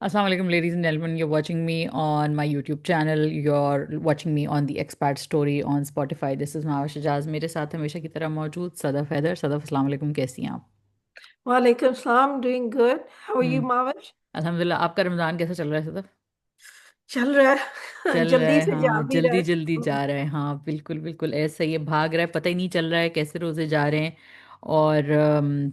Assalamu alaikum, ladies and gentlemen. You're watching me on my YouTube channel. You're watching me on the Expat Story on Spotify. This is Mahwa Shajaz. मेरे साथ हमेशा की तरह मौजूद सदफ हैदर। सदफ, अस्सलाम वालेकुम, कैसी हैं आप? Walaikum salam, doing good. How are you, hmm. Mavish? अल्हम्दुलिल्लाह। आपका रमज़ान कैसा चल रहा है सदफ? चल रहा है। चल रहा जल्दी है, से जा हाँ, भी रहा जल्दी है। जल्दी जा रहा है, हाँ, बिल्कुल बिल्कुल ऐसा ही है, भाग रहा है, पता ही नहीं चल रहा है कैसे रोज़े जा रहे हैं। और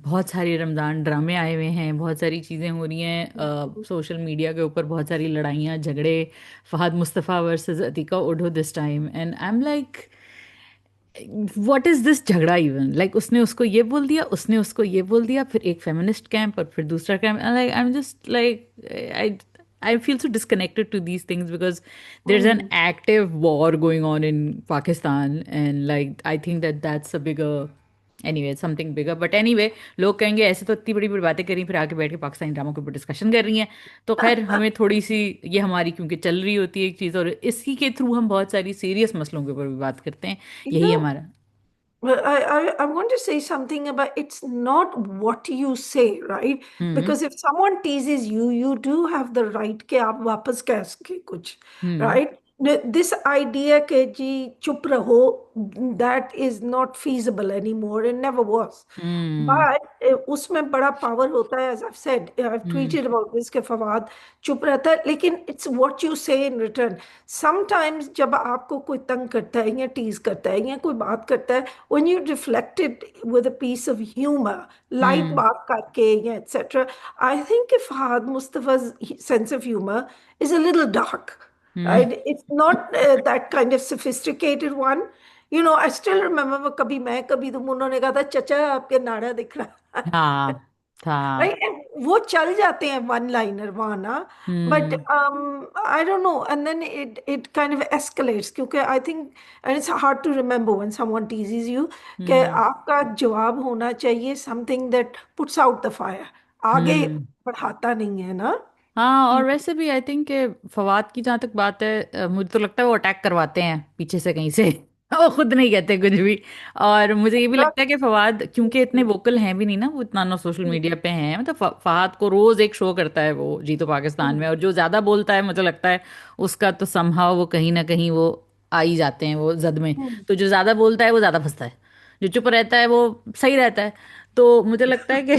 बहुत सारी रमज़ान ड्रामे आए हुए हैं, बहुत सारी चीज़ें हो रही हैं सोशल मीडिया के ऊपर, बहुत सारी लड़ाइयाँ झगड़े। Fahad Mustafa versus Atiqa Odho this time, and I am like, what is this झगड़ा इवन, लाइक उसने उसको ये बोल दिया, उसने उसको ये बोल दिया, फिर एक फेमिनिस्ट कैंप और फिर दूसरा camp, like I am just like, I feel so disconnected to these things because there's an hmm. active war going on in Pakistan, and like I think that that's a bigger, anyway, something bigger, but anyway, लोग कहेंगे ऐसे तो इतनी बड़ी बड़ी बातें करी, फिर आके बैठ के पाकिस्तानी ड्रामा के ऊपर डिस्कशन कर रही हैं। तो खैर, हमें थोड़ी सी, ये हमारी क्योंकि चल रही होती है एक चीज़, और इसी के थ्रू हम बहुत सारी सीरियस मसलों के ऊपर भी बात करते हैं। You यही know, हमारा। I want to say something about it's not what you say, right? Hmm. Because if someone teases you, you do have the right कि आप वापस कह सके कुछ, हम्म। right? This idea कि जी चुप रहो, that is not feasible anymore and never was. Hmm. But उसमें बड़ा पावर होता है, as I've said, I've hmm. tweeted about this कि फवाद चुप रहता है, लेकिन it's what you say in return. Sometimes जब आपको कोई तंग करता है या टीज करता है या कोई बात करता है, when you reflect it with a piece of humor, light हम्म। बात करके या etc. I think if Fahad Mustafa's sense of humor is a little dark, hmm. right? It's not that kind of sophisticated one. You know, I still remember कभी मैं कभी तुम उन्होंने कहा था चचा आपके नाड़ा दिख रहा है। हाँ। था। राइट, वो चल जाते हैं वन लाइनर वहाँ ना। But hmm. I don't know, and then it kind of escalates, क्योंकि I think and it's hard to remember when someone teases you कि हम्म। आपका जवाब होना चाहिए something that puts out the fire, आगे hmm. बढ़ाता नहीं है ना। हाँ, और वैसे भी आई थिंक फवाद की जहाँ तक बात है, मुझे तो लगता है वो अटैक करवाते हैं पीछे से कहीं से। वो खुद नहीं कहते कुछ भी। और मुझे ये भी लगता है कि फवाद क्योंकि इतने वोकल हैं भी नहीं ना, वो इतना ना सोशल मीडिया पे हैं, मतलब फहाद को रोज एक शो करता है वो जी तो पाकिस्तान में, और जो ज्यादा बोलता है मुझे लगता है उसका तो समहाव वो कहीं ना कहीं वो आ ही जाते हैं वो जद में। तो जो ज्यादा बोलता है वो ज्यादा फंसता है, जो चुप रहता है वो सही रहता है। तो मुझे लगता है कि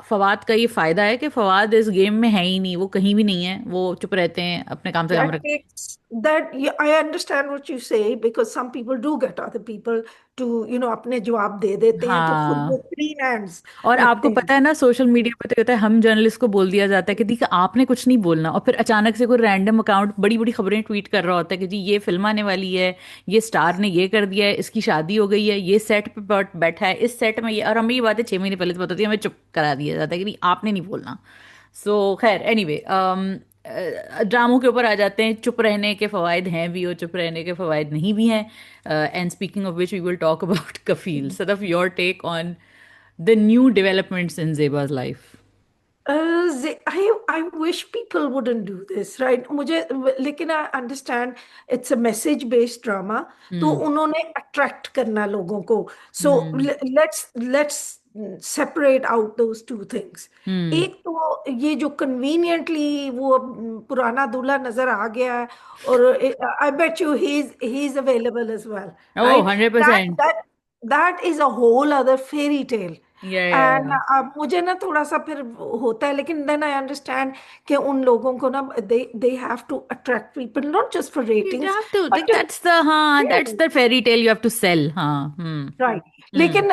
फवाद का ये फायदा है कि फवाद इस गेम में है ही नहीं, वो कहीं भी नहीं है, वो चुप रहते हैं, अपने काम से काम That रख। takes that, yeah, I understand what you say because some people do get other people to, अपने जवाब दे देते हैं तो खुद वो हाँ। क्लीन हैंड्स और रखते आपको हैं। पता है ना, सोशल मीडिया पे तो कहता है, हम जर्नलिस्ट को बोल दिया जाता है कि देखिए आपने कुछ नहीं बोलना, और फिर अचानक से कोई रैंडम अकाउंट बड़ी बड़ी खबरें ट्वीट कर रहा होता है कि जी ये फिल्म आने वाली है, ये स्टार ने ये कर दिया है, इसकी शादी हो गई है, ये सेट पे बैठा है, इस सेट में ये, और हमें ये बातें 6 महीने पहले से पता होती है, हमें चुप करा दिया जाता है कि नहीं आपने नहीं बोलना। सो खैर, एनीवे, ड्रामों के ऊपर आ जाते हैं। चुप रहने के फवायद हैं भी और चुप रहने के फवायद नहीं भी हैं। And speaking of which, we will talk about Kafeel. Sadaf, your take on the new developments in Zeba's life. I wish people wouldn't do this, right? मुझे लेकिन I understand it's a message based drama, तो Hmm. उन्होंने attract करना लोगों को। So Hmm. let's separate out those two things. Hmm. एक तो ये जो conveniently वो पुराना दूल्हा नजर आ गया है, और I bet you he's available as well, Oh, right? That 100%. that that is a whole other fairy tale. Yeah, yeah, and yeah. अब मुझे ना थोड़ा सा फिर होता है, लेकिन देन आई अंडरस्टैंड कि उन लोगों को ना they have to attract people not just for You ratings have to, like, but that's the, हाँ, that's the fairy tale you have to sell, हाँ, hmm. राइट। Hmm. लेकिन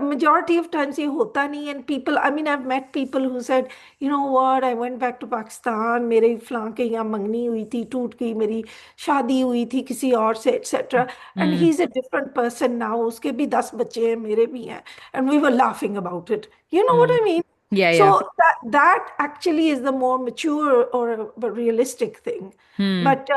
मेजोरिटी ऑफ टाइम्स ये होता नहीं, and people, I mean I have met people who said you know what, I went back to Pakistan, मेरे फलां के यहाँ मंगनी हुई थी, टूट गई, मेरी शादी हुई थी किसी और से etcetera, and he Hmm. Is a different person now, उसके भी 10 बच्चे हैं, मेरे भी हैं, and we were laughing about it, you know what Hmm. I mean. Yeah, So yeah. that actually is the more mature or a realistic thing. Hmm. But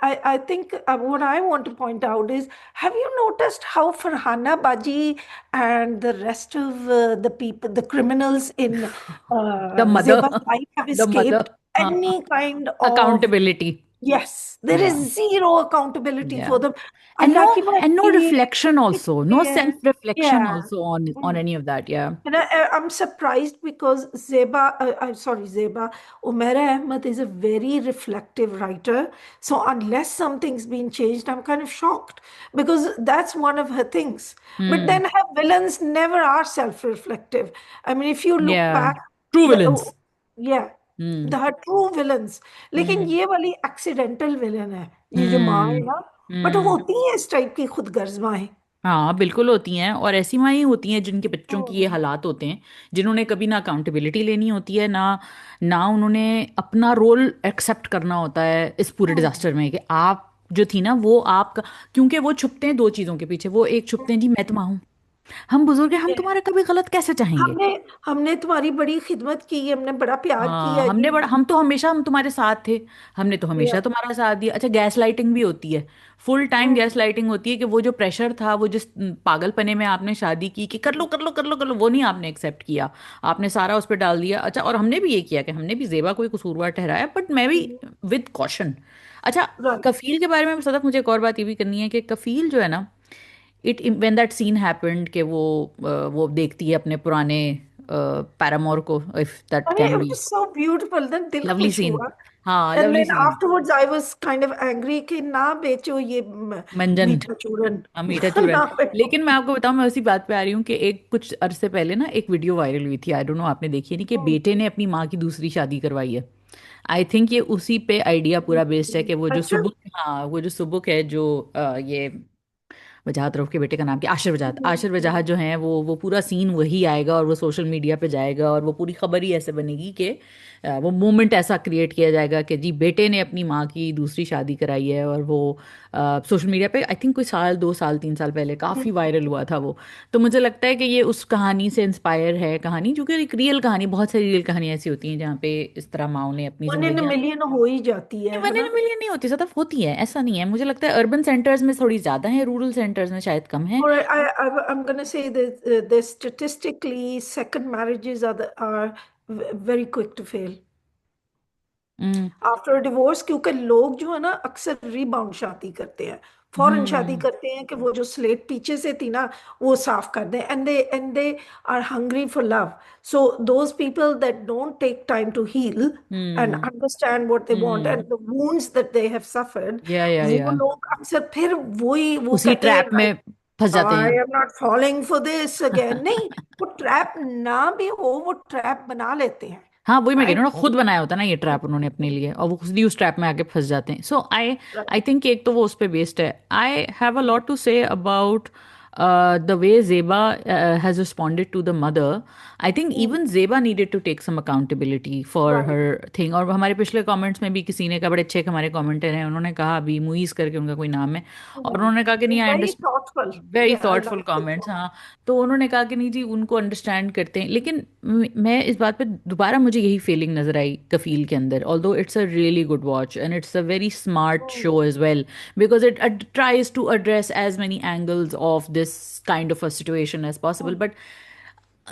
I think what I want to point out is, have you noticed how Farhana Baji and the rest of the people, the criminals in The mother. Zeba's life have The mother. escaped हाँ. any kind of Accountability. Yes, there is या zero accountability या for them. And no अल्लाह की and no मर्जी है, reflection also, no कितने हैं। Self reflection Yeah. Also on Mm. Any of that या And I'm surprised because Zeba, I'm sorry, Zeba, Umaira Ahmed is a very reflective writer. So unless something's been changed, I'm kind of shocked because that's one of her things. But hmm then her villains never are self-reflective. I mean, if you look या back, true the, villains yeah, hmm the her true villains. लेकिन हम्म ये वाली accidental villain है, ये जो माँ हम्म है ना, बट हम्म होती है इस टाइप की खुद गर्ज माएं। हाँ बिल्कुल होती हैं, और ऐसी माँ ही होती हैं जिनके बच्चों की ये हम्म। हालात होते हैं, जिन्होंने कभी ना अकाउंटेबिलिटी लेनी होती है, ना ना उन्होंने अपना रोल एक्सेप्ट करना होता है इस पूरे हम्म। डिजास्टर में, कि आप जो थी ना वो आपका, क्योंकि वो छुपते हैं दो चीज़ों के पीछे। वो एक छुपते हैं जी मैं तो माँ हूँ, हम बुजुर्ग हैं, हम हम्म। तुम्हारा कभी गलत कैसे चाहेंगे। हमने हमने तुम्हारी बड़ी खिदमत की, हमने बड़ा प्यार हाँ किया हमने ये। बड़ा, हम तो हमेशा हम तुम्हारे साथ थे, हमने तो हमेशा या। तुम्हारा साथ दिया। अच्छा गैस लाइटिंग भी होती है, फुल टाइम हम्म। गैस लाइटिंग होती है, कि वो जो प्रेशर था, वो जिस पागलपने में आपने शादी की कि कर लो कर लो कर लो कर लो, वो नहीं आपने एक्सेप्ट किया, आपने सारा उस पर डाल दिया। अच्छा और हमने भी ये किया कि हमने भी जेबा को ही कसूरवार ठहराया, बट मैं भी विद कॉशन। अच्छा राइट। कफील के बारे में सदफ मुझे एक और बात ये भी करनी है कि कफील जो है ना, it when that scene happened कि वो देखती है अपने पुराने पैरामोर को, if that I mean, can it be, was so beautiful. Then दिल लवली खुश सीन। हुआ। हाँ And lovely then scene. afterwards I was kind of angry कि ना बेचो ये मंजन। मीठा चूरन। हाँ मीठा चूरन। ना बेचो। लेकिन मैं आपको बताऊं, मैं उसी बात पे आ रही हूँ कि एक कुछ अरसे पहले ना एक वीडियो वायरल हुई थी, आई डोंट नो आपने देखी है नहीं, कि बेटे ने अपनी माँ की दूसरी शादी करवाई है। आई थिंक ये उसी पे आइडिया पूरा बेस्ड है, कि वो जो अच्छा। सुबुक, हाँ वो जो सुबुक है जो ये वजाहत रऊफ के बेटे का नाम क्या, आशिर वजाहत, आशिर वजाहत जो है वो पूरा सीन वही आएगा, और वो सोशल मीडिया पे जाएगा, और वो पूरी खबर ही ऐसे बनेगी कि वो मोमेंट ऐसा क्रिएट किया जाएगा कि जी बेटे ने अपनी माँ की दूसरी शादी कराई है, और वो सोशल मीडिया पे आई थिंक कोई साल 2 साल 3 साल पहले काफ़ी वायरल हुआ था वो। तो मुझे लगता है कि ये उस कहानी से इंस्पायर है कहानी, जो कि एक रियल कहानी, बहुत सारी रियल कहानी ऐसी होती हैं जहाँ पे इस तरह माओ ने अपनी वन इन जिंदगी, मिलियन हो ही जाती है वन इन ना। मिलियन नहीं होती सतफ, होती है, ऐसा नहीं है, मुझे लगता है अर्बन सेंटर्स में थोड़ी ज्यादा है, रूरल सेंटर्स में शायद कम है। Or I'm going to say that the statistically second marriages are very quick to fail hmm after divorce, क्योंकि लोग जो है ना अक्सर रीबाउंड शादी करते हैं, फौरन शादी हम्म करते हैं कि वो जो स्लेट पीछे से थी ना वो साफ कर दें। And they are hungry for love. So those people that don't take time to heal and hmm understand what they want and hmm the wounds that they have suffered, वो या लोग अक्सर फिर वही वो उसी कहते हैं ट्रैप में फंस जाते आई हैं। Am not following for this again. नहीं, वो ट्रैप ना भी हो, वो ट्रैप बना लेते हैं। हाँ वही मैं कह रही राइट। हूँ ना, खुद बनाया होता है ना ये ट्रैप उन्होंने अपने लिए, और वो खुद ही उस ट्रैप में आके फंस जाते हैं। सो आई आई थिंक एक तो वो उस पे बेस्ड है। I have a lot to say about the way Zeba has responded to the mother. I think even Zeba needed to take some accountability for right. Her thing. और हमारे पिछले comments में भी किसी ने कहा, बड़े अच्छे एक हमारे कमेंटर हैं, उन्होंने कहा अभी मुईज करके उनका कोई नाम है, और उन्होंने कहा कि नहीं आई Very understand, thoughtful. Very Yeah, I thoughtful like the comments. thought. हाँ तो उन्होंने कहा कि नहीं जी उनको अंडरस्टैंड करते हैं, लेकिन मैं इस बात पे दोबारा, मुझे यही फीलिंग नजर आई कफील के अंदर, although it's a really good watch and it's a very smart Hmm. Show as well, because it tries to address as many angles of this kind of a situation as possible. But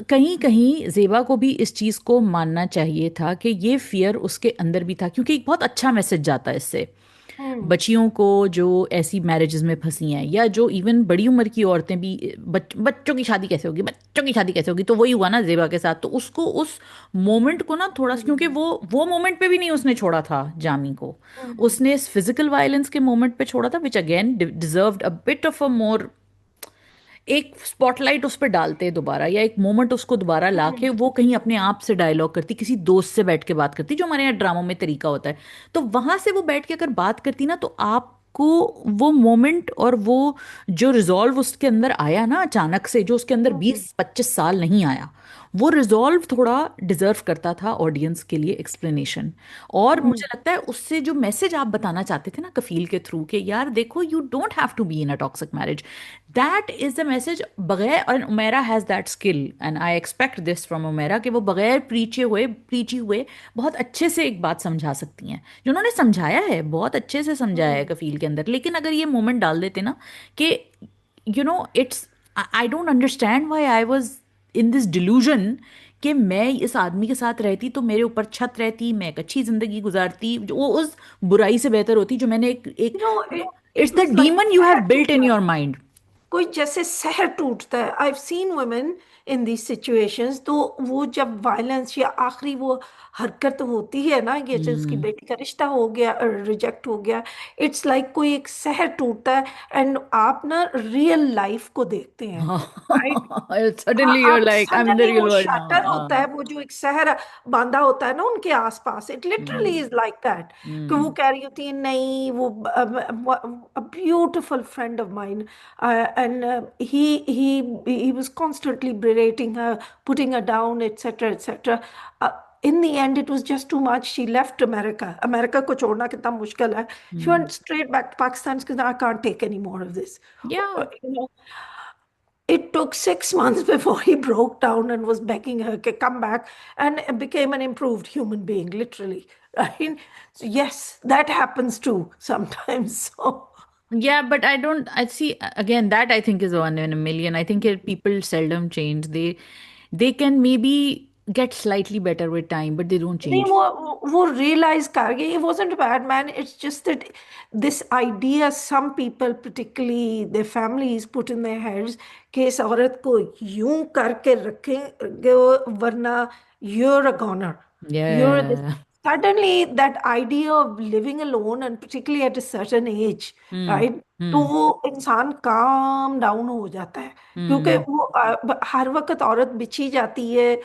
कहीं कहीं जेबा को भी इस चीज़ को मानना चाहिए था कि ये फियर उसके अंदर भी था, क्योंकि एक बहुत अच्छा मैसेज जाता है इससे Hmm. बच्चियों को जो ऐसी मैरिजेस में फंसी हैं, या जो इवन बड़ी उम्र की औरतें भी, बच्चों की शादी कैसे होगी, बच्चों की शादी कैसे होगी, तो वही हुआ ना जेबा के साथ। तो उसको उस मोमेंट को ना थोड़ा सा, क्योंकि Hmm. वो मोमेंट पे भी नहीं उसने छोड़ा था जामी को, Hmm. उसने इस फिजिकल वायलेंस के मोमेंट पे छोड़ा था, which again deserved a bit of a more, एक स्पॉटलाइट उस पर डालते दोबारा, या एक मोमेंट उसको दोबारा लाके Hmm. वो कहीं अपने आप से डायलॉग करती, किसी दोस्त से बैठ के बात करती, जो हमारे यहाँ ड्रामों में तरीका होता है। तो वहां से वो बैठ के अगर बात करती ना, तो आपको वो मोमेंट और वो जो रिजॉल्व उसके अंदर आया ना अचानक से, जो उसके अंदर Hmm. 20-25 साल नहीं आया, वो रिजॉल्व थोड़ा डिजर्व करता था ऑडियंस के लिए एक्सप्लेनेशन। और Hmm. मुझे लगता है उससे जो मैसेज आप बताना चाहते थे ना कफील के थ्रू, कि यार देखो you don't have to be in a toxic marriage, that is the message. बगैर, और Umera has that skill and I expect this from Umera, कि वो बगैर प्रीची हुए बहुत अच्छे से एक बात समझा सकती हैं, जो उन्होंने समझाया है, बहुत अच्छे से समझाया है Hmm. कफील के अंदर। लेकिन अगर ये मोमेंट डाल देते ना कि it's, I don't understand why I was in this delusion कि मैं इस आदमी के साथ रहती तो मेरे ऊपर छत रहती, मैं एक अच्छी जिंदगी गुजारती, जो वो उस बुराई से बेहतर होती जो मैंने एक एक it it's the was like demon you have शहर बिल्ट टूट इन रहा योर है, माइंड। कोई जैसे शहर टूटता है। I have seen women in these situations, तो वो जब वायलेंस या आखिरी वो हरकत होती है ना, कि जो उसकी हम्म। बेटी का रिश्ता हो गया, रिजेक्ट हो गया, इट्स लाइक कोई एक शहर टूटता है, एंड आप ना रियल लाइफ को देखते हैं, राइट। सडनली यूर आप like I M in the suddenly real वो वर्ल्ड नाउ। शटर होता है, वो जो एक शहर बांधा होता है ना उनके आसपास, it literally hmm. Is like that. कि वो हम्म। कह रही होती है नहीं, वो beautiful friend of mine, and he was constantly berating her, putting her down, etc., etc. In the end, it was just too much. She left America. America को छोड़ना कितना मुश्किल है. She hmm. went straight back to Pakistan because I can't take any more of this. या You know, it took 6 months before he broke down and was begging her to come back and became an improved human being, literally. Right? So yes, that happens too sometimes. So. yeah, but I don't, I see again that I think is one in a million. I think people seldom change. They can maybe get slightly better with time, but they don't नहीं, change. वो realise कर गए, it wasn't a bad man, it's just that this idea some people, particularly their families, put in their heads कि इस औरत को यूं करके रखेंगे वरना you're a goner, you're this. Yeah. Suddenly that idea of living alone, and particularly at a certain age, Hmm. right, तो Hmm. वो इंसान काम डाउन हो जाता है, क्योंकि Hmm. वो हर वक्त औरत बिछी जाती है,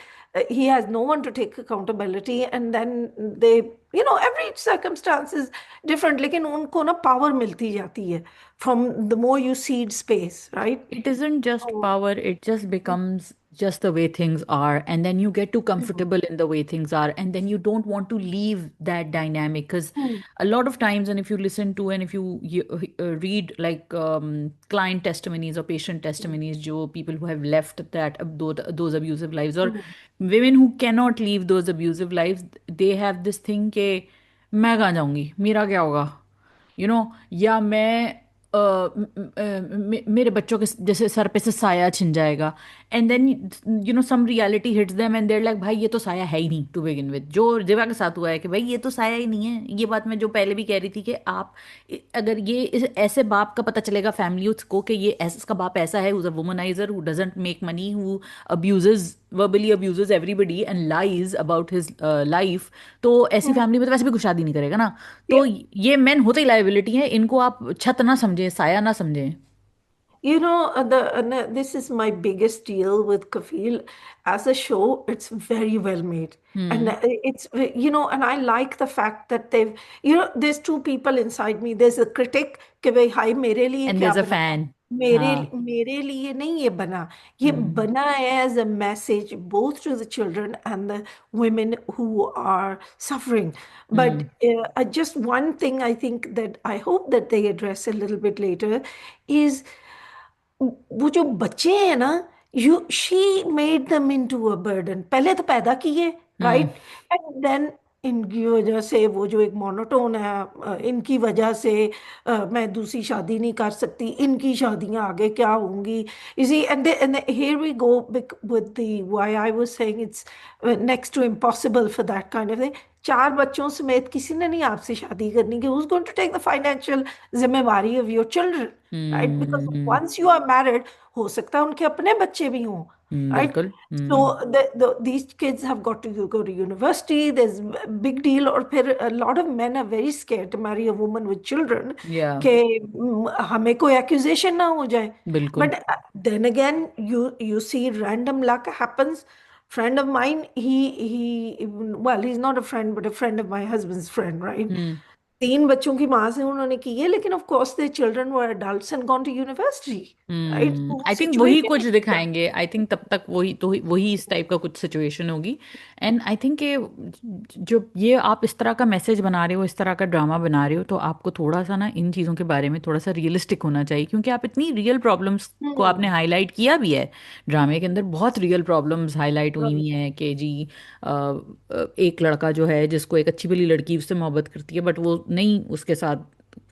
he has no one to take accountability, and then they, every circumstance is different, लेकिन उनको ना पावर मिलती जाती है from the more you cede space, right. It isn't just So, power, it just becomes just the way things are. And then you get too comfortable in the way things are. And then you don't want to leave that dynamic. Because mm, a lot of times, and if you listen to and if read like client testimonies or patient testimonies, Joe, people who have left those abusive lives, or mm, women who cannot leave those abusive lives, they have this thing के मैं कहाँ जाऊंगी, मेरा क्या होगा, या मैं मेरे बच्चों के जैसे सर पे से साया छिन जाएगा। And then some reality hits them and there like भाई ये तो साया है ही नहीं टू बिगिन विद, जो दिवा के साथ हुआ है कि भाई ये तो साया ही नहीं है। ये बात मैं जो पहले भी कह रही थी कि आप अगर ये ऐसे बाप का पता चलेगा फैमिली को कि ये ऐसा इसका बाप ऐसा है, who's a womanizer, who doesn't make money, who abuses verbally abuses everybody and lies about his life, तो ऐसी mm. फैमिली में तो वैसे भी कुछ शादी नहीं करेगा ना। Yeah. तो ये मेन होते ही लाइबिलिटी है, इनको आप छत ना समझें, साया ना समझें। This is my biggest deal with Kafil. As a show, it's very well made. And hmm. and I like the fact that there's two people inside me. There's a critic कि भाई हाय मेरे लिए एंड क्या there a बनाया, fan. मेरे हाँ। मेरे लिए नहीं ये बना, ये हम्म। बना है as a message both to the children and the women who are suffering. But hmm. just one thing I think that I hope that they address a little bit later is वो जो बच्चे हैं ना, you she made them into a burden, पहले तो पैदा किए, हम्म। Right, and then इनकी वजह से वो जो एक मोनोटोन है, इनकी वजह से मैं दूसरी शादी नहीं कर सकती, इनकी शादियां आगे क्या होंगी, इसी and here we go with the why I was saying it's next to impossible for that kind of thing. चार बच्चों समेत किसी ने नहीं आपसे शादी करनी, कि who's going to take the financial जिम्मेवारी of your children, right? Because hmm. once you are married, हो सकता है उनके अपने बच्चे भी हों, right? बिल्कुल। So hmm. these kids have got to go to university. There's a big deal, और फिर a lot of men are very scared to marry a woman with children या कि हमें कोई accusation ना हो जाए. बिल्कुल। But then again, you see random luck happens. Friend of mine, well, he's not a friend, but a friend of my husband's friend, right? हम्म। तीन बच्चों की माँ से उन्होंने की है, लेकिन of course they children were adults and gone to university, right, तो वो आई थिंक वही सिचुएशन कुछ दिखाएंगे, आई थिंक तब तक वही तो वही इस टाइप का कुछ सिचुएशन होगी। एंड आई थिंक ये जो ये आप इस तरह का मैसेज बना रहे हो, इस तरह का ड्रामा बना रहे हो, तो आपको थोड़ा सा ना इन चीज़ों के बारे में थोड़ा सा रियलिस्टिक होना चाहिए, क्योंकि आप इतनी रियल प्रॉब्लम्स को आपने हाईलाइट किया भी है। ड्रामे के अंदर बहुत रियल प्रॉब्लम्स हाईलाइट हुई हुई हैं कि जी एक लड़का जो है जिसको एक अच्छी भली लड़की उससे मोहब्बत करती है, बट वो नहीं उसके साथ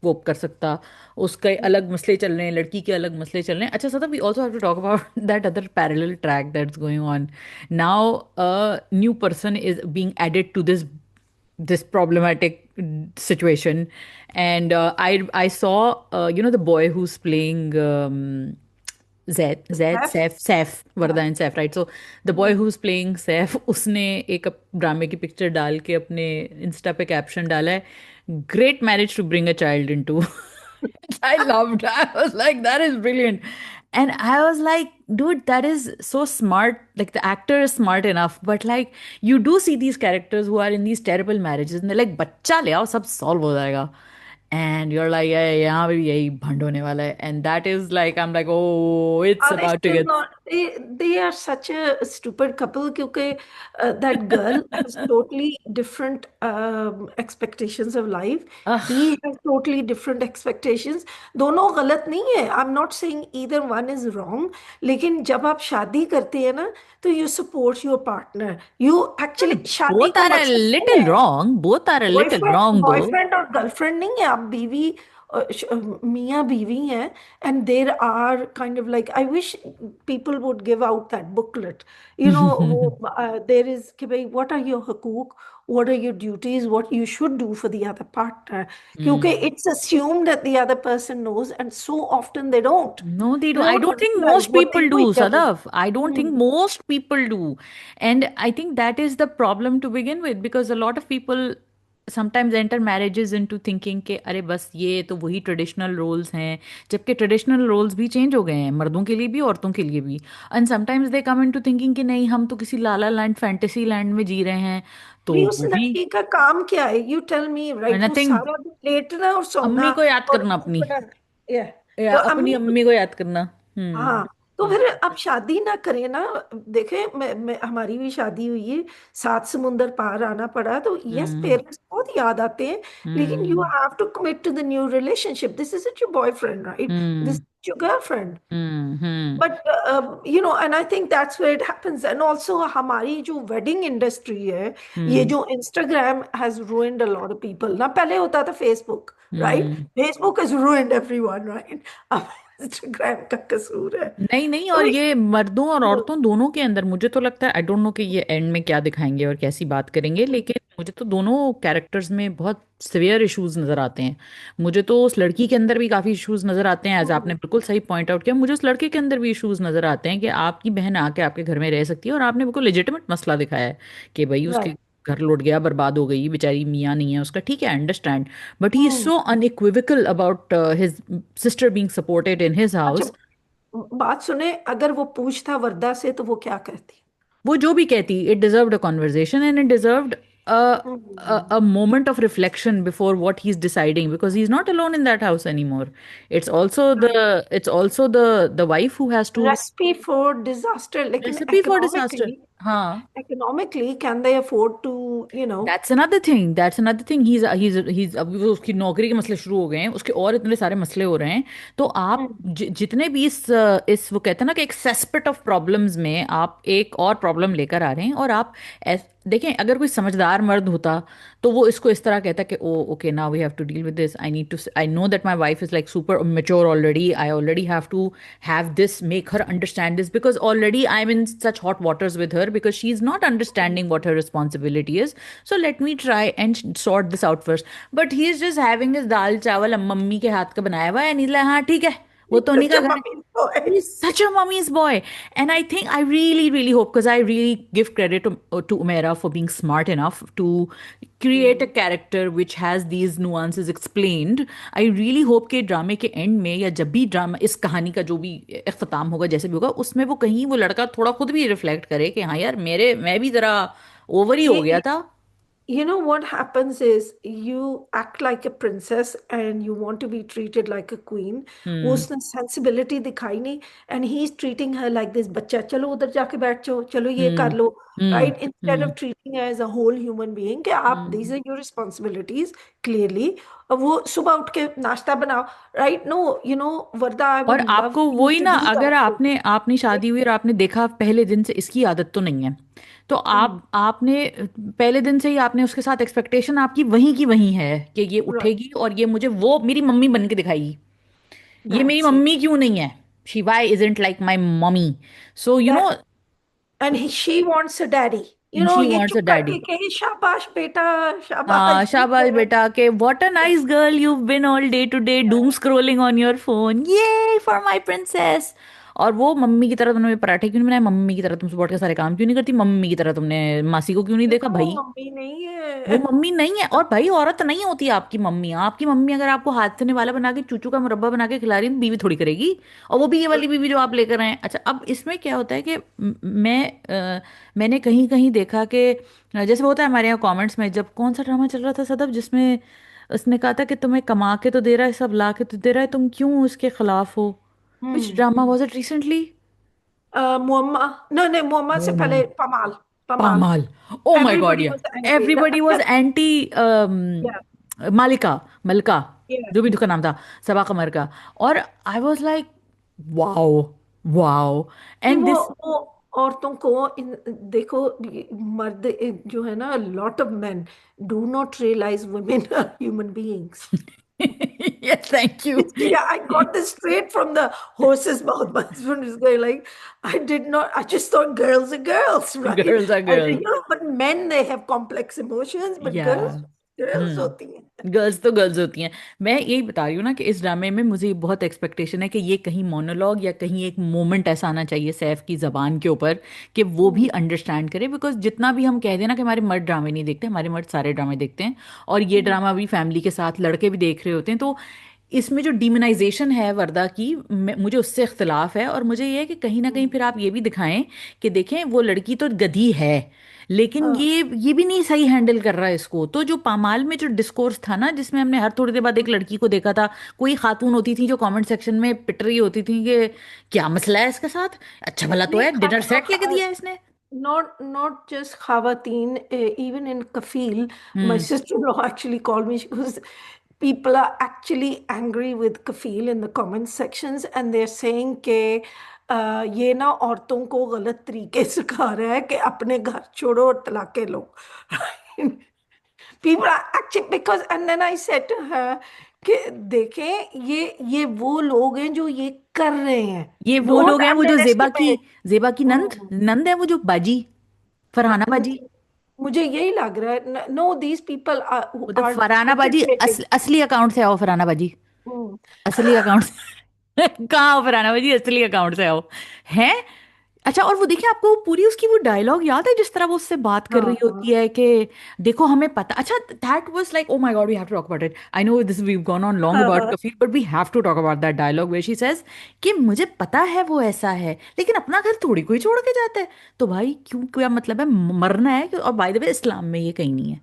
कोप कर सकता, उसके अलग मसले चल रहे हैं, लड़की के अलग मसले चल रहे हैं। अच्छा सदा, we also have to talk about that other parallel track that's going on now. A new person is being added to this problematic situation, and I saw the boy who's playing F? Saif, Yeah. Varda and Saif, right? So the boy Hmm. who's playing Saif, उसने एक ड्रामे की picture डाल के अपने Insta पे caption डाला है, great marriage to bring a child into. I loved. I was like, that is brilliant. And I was like, dude, that is so smart. Like the actor is smart enough, but like you do see these characters who are in these terrible marriages, and they're like, बच्चा ले आओ सब solve हो जाएगा. And you're like, yeah, यहाँ पे भी यही भंड होने वाला है. And that is like, I'm like, oh, it's Are they about to still get. not? They are such a stupid couple because that girl has totally different expectations of life. Ah, He has totally different expectations. दोनों गलत नहीं है. I'm not saying either one is wrong. लेकिन जब आप शादी करते हैं ना, तो you support your partner. You actually शादी both का are a मतलब क्या little है? wrong. Both are a little boyfriend wrong, though. Boyfriend और गर्लफ्रेंड नहीं है आप बीवी मियाँ बीवी हैं and there are kind of like I wish people would give out that booklet you know वो देर इज कि भाई व्हाट आर योर हकूक what are your duties what you should do for the other partner क्योंकि Hmm. it's assumed that the other person knows and so often they don't No, they do. they I don't don't think realize most what they people do do, each other. Sadaf. I don't think Hmm. most people do. And I think that is the problem to begin with, because a lot of people sometimes enter marriages into thinking कि अरे बस ये तो वही traditional roles हैं, जबकि traditional roles भी change हो गए हैं, मर्दों के लिए भी औरतों के लिए भी। And sometimes they come into thinking कि नहीं, हम तो किसी लाला लैंड फैंटेसी लैंड में जी रहे हैं, तो भी उस वो भी लड़की का काम क्या है यू टेल मी राइट वो नथिंग। सारा दिन लेटना और सोना अम्मी को याद और करना अपनी, बनाना या या तो अपनी अम्मी अम्मी को याद करना। हाँ तो फिर अब शादी ना करें ना देखें हमारी भी शादी हुई है सात समुंदर पार आना पड़ा तो यस हम्म पेरेंट्स बहुत याद आते हैं लेकिन you hmm have to commit to the new relationship this is your boyfriend right this hmm is your girlfriend hmm but and I think that's where it happens and also हमारी जो wedding industry है ये हम्म जो Instagram has ruined a lot of people ना पहले होता था Facebook right hmm. Facebook has ruined everyone right अब इंस्टाग्राम का कसूर है नहीं नहीं, तो और ये मर्दों और हम्म, औरतों दोनों के अंदर मुझे तो लगता है, आई डोंट नो कि ये एंड में क्या दिखाएंगे और कैसी बात करेंगे, लेकिन मुझे तो दोनों कैरेक्टर्स में बहुत सिवियर इश्यूज नजर आते हैं। मुझे तो उस लड़की के अंदर भी काफी इश्यूज नजर आते हैं, एज आपने हम्म, बिल्कुल सही पॉइंट आउट किया। मुझे उस लड़के के अंदर भी इश्यूज नजर आते हैं कि आपकी बहन आके आपके घर में रह सकती है, और आपने बिल्कुल लेजिटिमेट मसला दिखाया है कि भाई उसके right, घर लौट गया, बर्बाद हो गई बेचारी, मियाँ नहीं है उसका, ठीक है, understand, but he is hmm, so unequivocal about his sister being supported in his अच्छा हाउस। बात सुने अगर वो पूछता वर्दा से तो वो क्या कहती वो जो भी कहती, it deserved a conversation, and it deserved a hmm moment of reflection before what he's deciding, because he's not alone in that house anymore. It's also the wife who has to recipe for disaster लेकिन recipe for disaster. हाँ, economically can they afford to you know that's another thing, that's another thing. He is अभी वो उसकी नौकरी के मसले शुरू हो गए हैं, उसके और इतने सारे मसले हो रहे हैं। तो आप हम्म, जितने भी इस वो कहते हैं ना कि एक सेस्पेट ऑफ प्रॉब्लम्स में आप एक और प्रॉब्लम लेकर आ रहे हैं, और आप देखें, अगर कोई समझदार मर्द होता तो वो इसको इस तरह कहता कि oh okay, now we have to deal with this, I know that my wife is like super mature already, I already have to have this, make her understand this, because already I'm in such hot waters with her because she's not understanding what her responsibility is. So let me try and sort this out first. But he's just having his dal chawal mummy के हाथ का बनाया हुआ है, and he's like, हाँ ठीक है, वो तो उन्हीं का जब घर है। मम्मी तो है He's such a mommy's boy. And I think I really, really hope, because I really give credit to Umaira for being smart enough to create a character which has these nuances explained. I really hope कि ड्रामे के and में, या जब भी drama, इस कहानी का जो भी इख्तिताम होगा, जैसे भी होगा, उसमें वो कहीं वो लड़का थोड़ा खुद भी रिफ्लेक्ट करे कि हाँ यार, मैं भी जरा ओवर ही हो गया ये था। you know what happens is you act like a princess and you want to be treated like a queen वो हम्म उसने sensibility दिखाई नहीं and he's treating her like this बच्चा चलो उधर जाके बैठ जाओ चलो ये कर हम्म लो हम्म। right? Instead hmm. of treating her as a whole human being, कि आप, these hmm. are your responsibilities, clearly. अब वो सुबह उठ के नाश्ता बनाओ, right? No, you know, Varda, I और would love आपको you वही to ना, do अगर that for आपने आपने me. शादी हुई और आपने देखा पहले दिन से इसकी आदत तो नहीं है, तो Mm, आपने पहले दिन से ही आपने उसके साथ एक्सपेक्टेशन आपकी वहीं की वहीं है कि ये right, उठेगी और ये मुझे वो मेरी मम्मी बन के दिखाएगी। ये मेरी that's it. मम्मी क्यों नहीं है? She Y isn't like my mummy? So you know, That, and she wants a daddy. You and know, she ये वांट्स अ चुप डैडी। करके कहे शाबाश बेटा, हाँ, शाबाश शाबाश बेटा. बेटा के what a nice girl you been all day today doom scrolling on your phone, ये फॉर माय प्रिंसेस। और वो मम्मी की तरह तुमने पराठे क्यों नहीं बनाए? मम्मी की तरह तुम सुबह उठ के सारे काम क्यों नहीं करती? मम्मी की तरह तुमने मासी को क्यों नहीं देखा देखो वो भाई? मम्मी नहीं वो है. मम्मी नहीं है। और भाई औरत नहीं होती आपकी मम्मी। आपकी मम्मी अगर आपको हाथ से निवाला बना के चूचू का मुरब्बा बना के खिला रही है तो बीवी थोड़ी करेगी। और वो भी ये वाली बीवी जो आप लेकर आए हैं। अच्छा, अब इसमें क्या होता है कि मैंने कहीं कहीं देखा कि जैसे वो होता है हमारे यहाँ कमेंट्स में, जब कौन सा ड्रामा चल रहा था सदब जिसमें उसने कहा था कि तुम्हें कमा के तो दे रहा है, सब ला के तो दे रहा है, तुम क्यों उसके खिलाफ हो? Which hmm. Drama was it recently? Muamma, नहीं नहीं, मुअम्मा से पहले Pamaal. Pamaal. Pamaal. Oh my God, everybody ya was angry. Everybody was anti ya Malika, मलका, या जो भी उसका नाम था, सबा कमर का। और I was like wow, wow. कि एंड दिस वो औरतों को देखो, मर्द जो है ना, lot of men do not realize women are human beings. Yes, thank you. Yeah, I got this straight from the horse's mouth. My husband is going like, I did not, I just thought girls are girls, right? Girls are I said, girls. you know, but men, they have complex emotions, but या, girls हम्म, होती हैं. Girls तो girls होती हैं। मैं यही बता रही हूँ ना कि इस ड्रामे में मुझे बहुत एक्सपेक्टेशन है कि ये कहीं मोनोलॉग या कहीं एक मोमेंट ऐसा आना चाहिए सैफ की जबान के ऊपर कि वो भी हम्म. अंडरस्टैंड करे। बिकॉज जितना भी हम कह दें ना कि हमारे मर्द ड्रामे नहीं देखते, हमारे मर्द सारे ड्रामे देखते हैं। और ये हम्म. ड्रामा भी फैमिली के साथ लड़के भी देख रहे होते हैं। तो इसमें जो डिमोनाइजेशन है वर्दा की, मुझे उससे इख्तिलाफ है। और मुझे ये है कि कहीं ना कहीं हम्म. फिर आप ये भी दिखाएं कि देखें वो लड़की तो गधी है, लेकिन हाँ. ये भी नहीं सही हैंडल कर रहा है इसको। तो जो पामाल में जो डिस्कोर्स था ना, जिसमें हमने हर थोड़ी देर बाद एक लड़की को देखा था, कोई खातून होती थी जो कमेंट सेक्शन में पिट रही होती थी कि क्या मसला है इसके साथ, अच्छा भला तो नहीं है, डिनर सेट लेके दिया है इसने। not just Khawateen, even in Kafil, my hmm. sister-in-law actually called me. She was, people are actually angry with Kafil in the comment sections, and they're saying कि ये ना औरतों को गलत तरीके सिखा रहा है कि अपने घर छोड़ो और तलाके लो. People are actually, because, and then I said to her कि देखें, ये वो लोग हैं जो ये कर रहे हैं. ये वो Don't लोग हैं वो जो underestimate. जेबा की नंद हम्म. नंद है, वो जो बाजी, फरहाना बाजी। मुझे यही लग रहा है. नो, दीज पीपल वो तो आर फरहाना बाजी परपेट्रेटिंग. असली अकाउंट से आओ, फरहाना बाजी असली अकाउंट से कहाँ हो फरहाना बाजी? असली अकाउंट से आओ। हैं? अच्छा, और वो देखिए, आपको वो पूरी उसकी वो डायलॉग याद है जिस तरह वो उससे बात कर रही हाँ. होती है कि देखो हमें पता। अच्छा, that was like oh my God, we have to talk about it. I know this we gone on long about हाँ. Kafeel, but we have to talk about that dialogue where she says कि मुझे पता है वो ऐसा है, लेकिन अपना घर थोड़ी कोई छोड़ के जाता है। तो भाई क्यों, क्या मतलब है मरना है? और बाय द वे इस्लाम में ये कहीं नहीं है।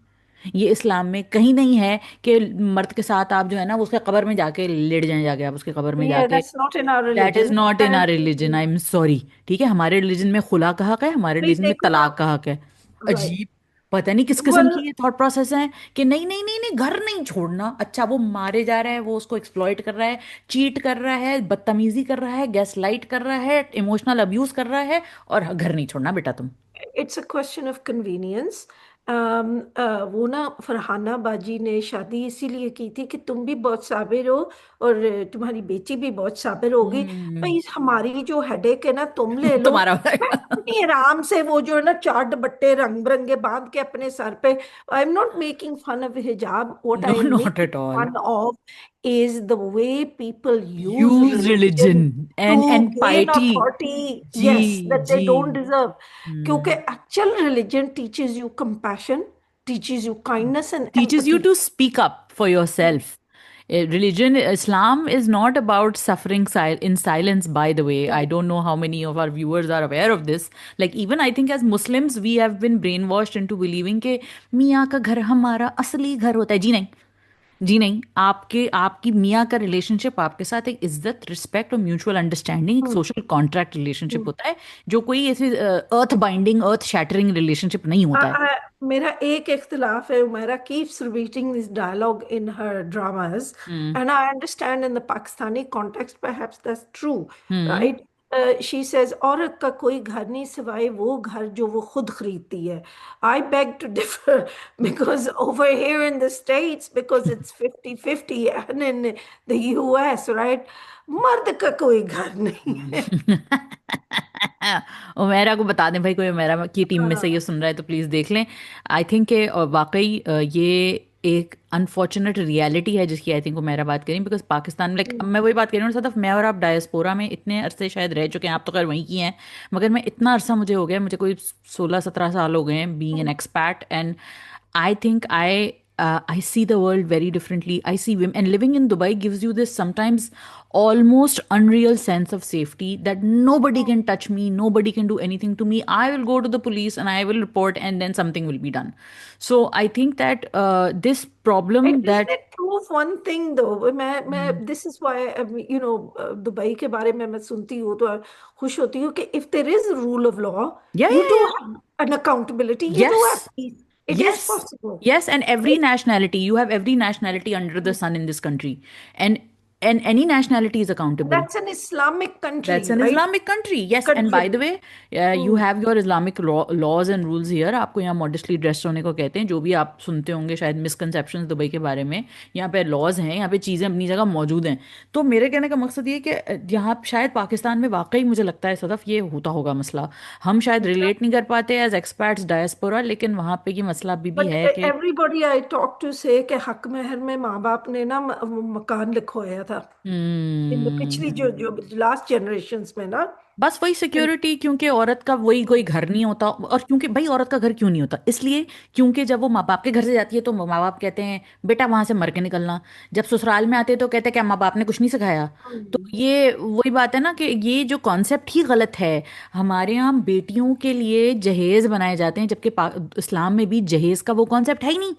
ये इस्लाम में कहीं नहीं है कि मर्द के साथ आप जो है ना वो उसके कब्र में जाके लेट जाएं, जाके आप उसके कब्र में Yeah, जाके। that's not in our that is religion. Not in are And religion, I am sorry. ठीक है, हमारे रिलीजन में खुला का हक है, हमारे भाई रिलीजन में देखो ना. तलाक का हक है। राइट. अजीब, पता नहीं किस किस्म well की ये थॉट प्रोसेस है कि नहीं नहीं नहीं नहीं, घर नहीं छोड़ना। अच्छा, वो मारे जा रहा है, वो उसको एक्सप्लॉइट कर रहा है, चीट कर रहा है, बदतमीजी कर रहा है, गैस लाइट कर रहा है, इमोशनल अब्यूज कर रहा है, और घर नहीं छोड़ना बेटा तुम। It's a question of convenience. वो ना, फरहाना बाजी ने शादी इसीलिए की थी कि तुम भी बहुत साबिर हो और तुम्हारी बेटी भी बहुत साबिर होगी. हम्म। भाई हमारी जो हेडेक है ना, तुम ले लो. तुम्हारा मैं अपनी आराम से वो जो है ना, चार दुपट्टे रंग बिरंगे बांध के अपने सर पे. I am not making fun of hijab. What no, I am not making at all. Fun of is the way people use use religion religion to and gain piety. authority, जी, yes, that they जी। don't deserve. क्योंकि हम्म। actual religion teaches you compassion, teaches you kindness and teaches you empathy. to speak up for yourself. Religion, Islam is not about suffering in silence, by the way. I Right. don't know how many of our viewers are aware of this. Like, even I think as Muslims, we have been brainwashed into believing कि मियाँ का घर हमारा असली घर होता है। जी नहीं, जी नहीं, आपके आपकी मियाँ का रिलेशनशिप आपके साथ एक इज्जत, रिस्पेक्ट और म्यूचुअल अंडरस्टैंडिंग, एक हम्म, सोशल कॉन्ट्रैक्ट रिलेशनशिप हम्म। होता है, जो कोई ऐसे अर्थ बाइंडिंग, अर्थ शैटरिंग रिलेशनशिप नहीं होता है। मेरा एक इख्तिलाफ है, Umera keeps repeating this dialogue in her dramas, hmm. and I understand in the Pakistani context perhaps that's true, hmm. right? She says औरत का कोई घर नहीं सिवाय वो घर जो वो खुद खरीदती है. I beg to differ because over here in the States, because it's 50-50, and in the US, right? मर्द का कोई घर नहीं है. उमेरा को बता दें भाई, कोई उमेरा की टीम में से हाँ. ये सुन रहा है तो प्लीज़ देख लें। आई थिंक वाकई ये एक अनफॉर्चुनेट रियलिटी है जिसकी आई थिंक उमेरा बात करें, बिकॉज पाकिस्तान में लाइक मैं वही बात कर रही हूँ, सदफ मैं और आप डायस्पोरा में इतने अरसे शायद रह चुके हैं, आप तो खैर वहीं की हैं, मगर मैं इतना अरसा मुझे हो गया, मुझे कोई 16-17 साल हो गए हैं being an expat, and I think I see the world very differently. I see women, and living in Dubai gives you this sometimes almost unreal sense of safety that nobody can touch me, nobody can do anything to me. I will go to the police and I will report, and then something will be done. So I think that this problem Let that. it prove one thing though. मैं Hmm. this is why Dubai के बारे में मैं सुनती हूँ तो खुश होती हूँ कि if there is rule of law, Yeah, you yeah, do yeah. have an accountability, you do have Yes. peace. It is Yes. possible, Yes, and every right? nationality, you have every nationality under the sun in this country, and any nationality is accountable. That's an Islamic That's country, an right? Islamic country. Yes, and by Country. the way, you Hmm. have your Islamic laws and rules here. आपको यहाँ modestly dressed होने को कहते हैं, जो भी आप सुनते होंगे शायद मिसकंसेप्शंस दुबई के बारे में। यहाँ पे लॉज हैं, यहाँ पे चीज़ें अपनी जगह मौजूद हैं। तो मेरे कहने का मकसद ये है कि यहाँ शायद पाकिस्तान में वाकई मुझे लगता है सदफ ये होता होगा मसला। हम शायद रिलेट नहीं कर पाते एज एक्सपर्ट्स डायस्पोरा, लेकिन वहाँ पे ये मसला अभी भी बट है कि। एवरीबॉडी आई टॉक टू से कि हक महर में माँ बाप ने ना मकान लिखवाया था इन पिछली जो हम्म। जो लास्ट जनरेशन्स में ना. बस वही सिक्योरिटी, क्योंकि औरत का वही कोई घर नहीं होता, और क्योंकि भाई औरत का घर क्यों नहीं होता, इसलिए क्योंकि जब वो माँ बाप के घर से जाती है तो माँ बाप कहते हैं बेटा वहां से मर के निकलना, जब ससुराल में आते हैं तो कहते हैं क्या माँ बाप ने कुछ नहीं सिखाया। तो हम्म. ये वही बात है ना कि ये जो कॉन्सेप्ट ही गलत है। हमारे यहाँ बेटियों के लिए जहेज बनाए जाते हैं, जबकि इस्लाम में भी जहेज का वो कॉन्सेप्ट है ही नहीं।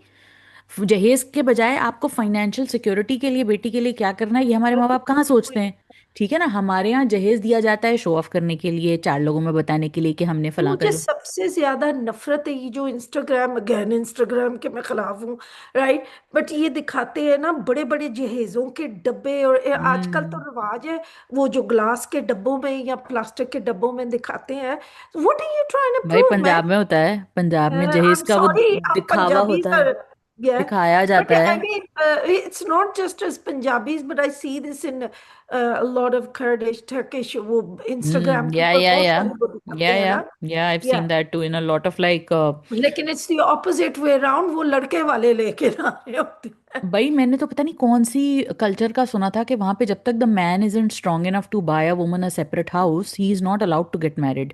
जहेज के बजाय आपको फाइनेंशियल सिक्योरिटी के लिए बेटी के लिए क्या करना है, ये हमारे माँ बाप कहाँ सोचते हैं। ठीक है ना, हमारे यहाँ जहेज दिया जाता है शो ऑफ करने के लिए, चार लोगों में बताने के लिए कि हमने तो फलां मुझे कर। सबसे ज्यादा नफरत है ये जो इंस्टाग्राम, अगेन इंस्टाग्राम के मैं खिलाफ हूँ, राइट? बट ये दिखाते हैं ना बड़े बड़े जहेजों के डब्बे, और आजकल तो हम्म। रिवाज है वो जो ग्लास के डब्बों में या प्लास्टिक के डब्बों में दिखाते हैं. What are you trying to भाई प्रूव? पंजाब में होता है, पंजाब में आई जहेज एम का वो सॉरी, आप दिखावा पंजाबीज होता है, are, yeah, दिखाया but जाता है। I mean, it's not just as Punjabis, but I see this in a lot of Kurdish, Turkish, वो Instagram के या ऊपर या बहुत या सारे वो या दिखाते हैं या ना. Ya I have ya seen that too in a lot of like. लेकिन it's the opposite way around, वो लड़के वाले लेके ना आए होते हैं. भाई मैंने तो पता नहीं कौन सी कल्चर का सुना था कि वहां पे जब तक the man isn't strong enough to buy a woman a separate house, he is not allowed to get married.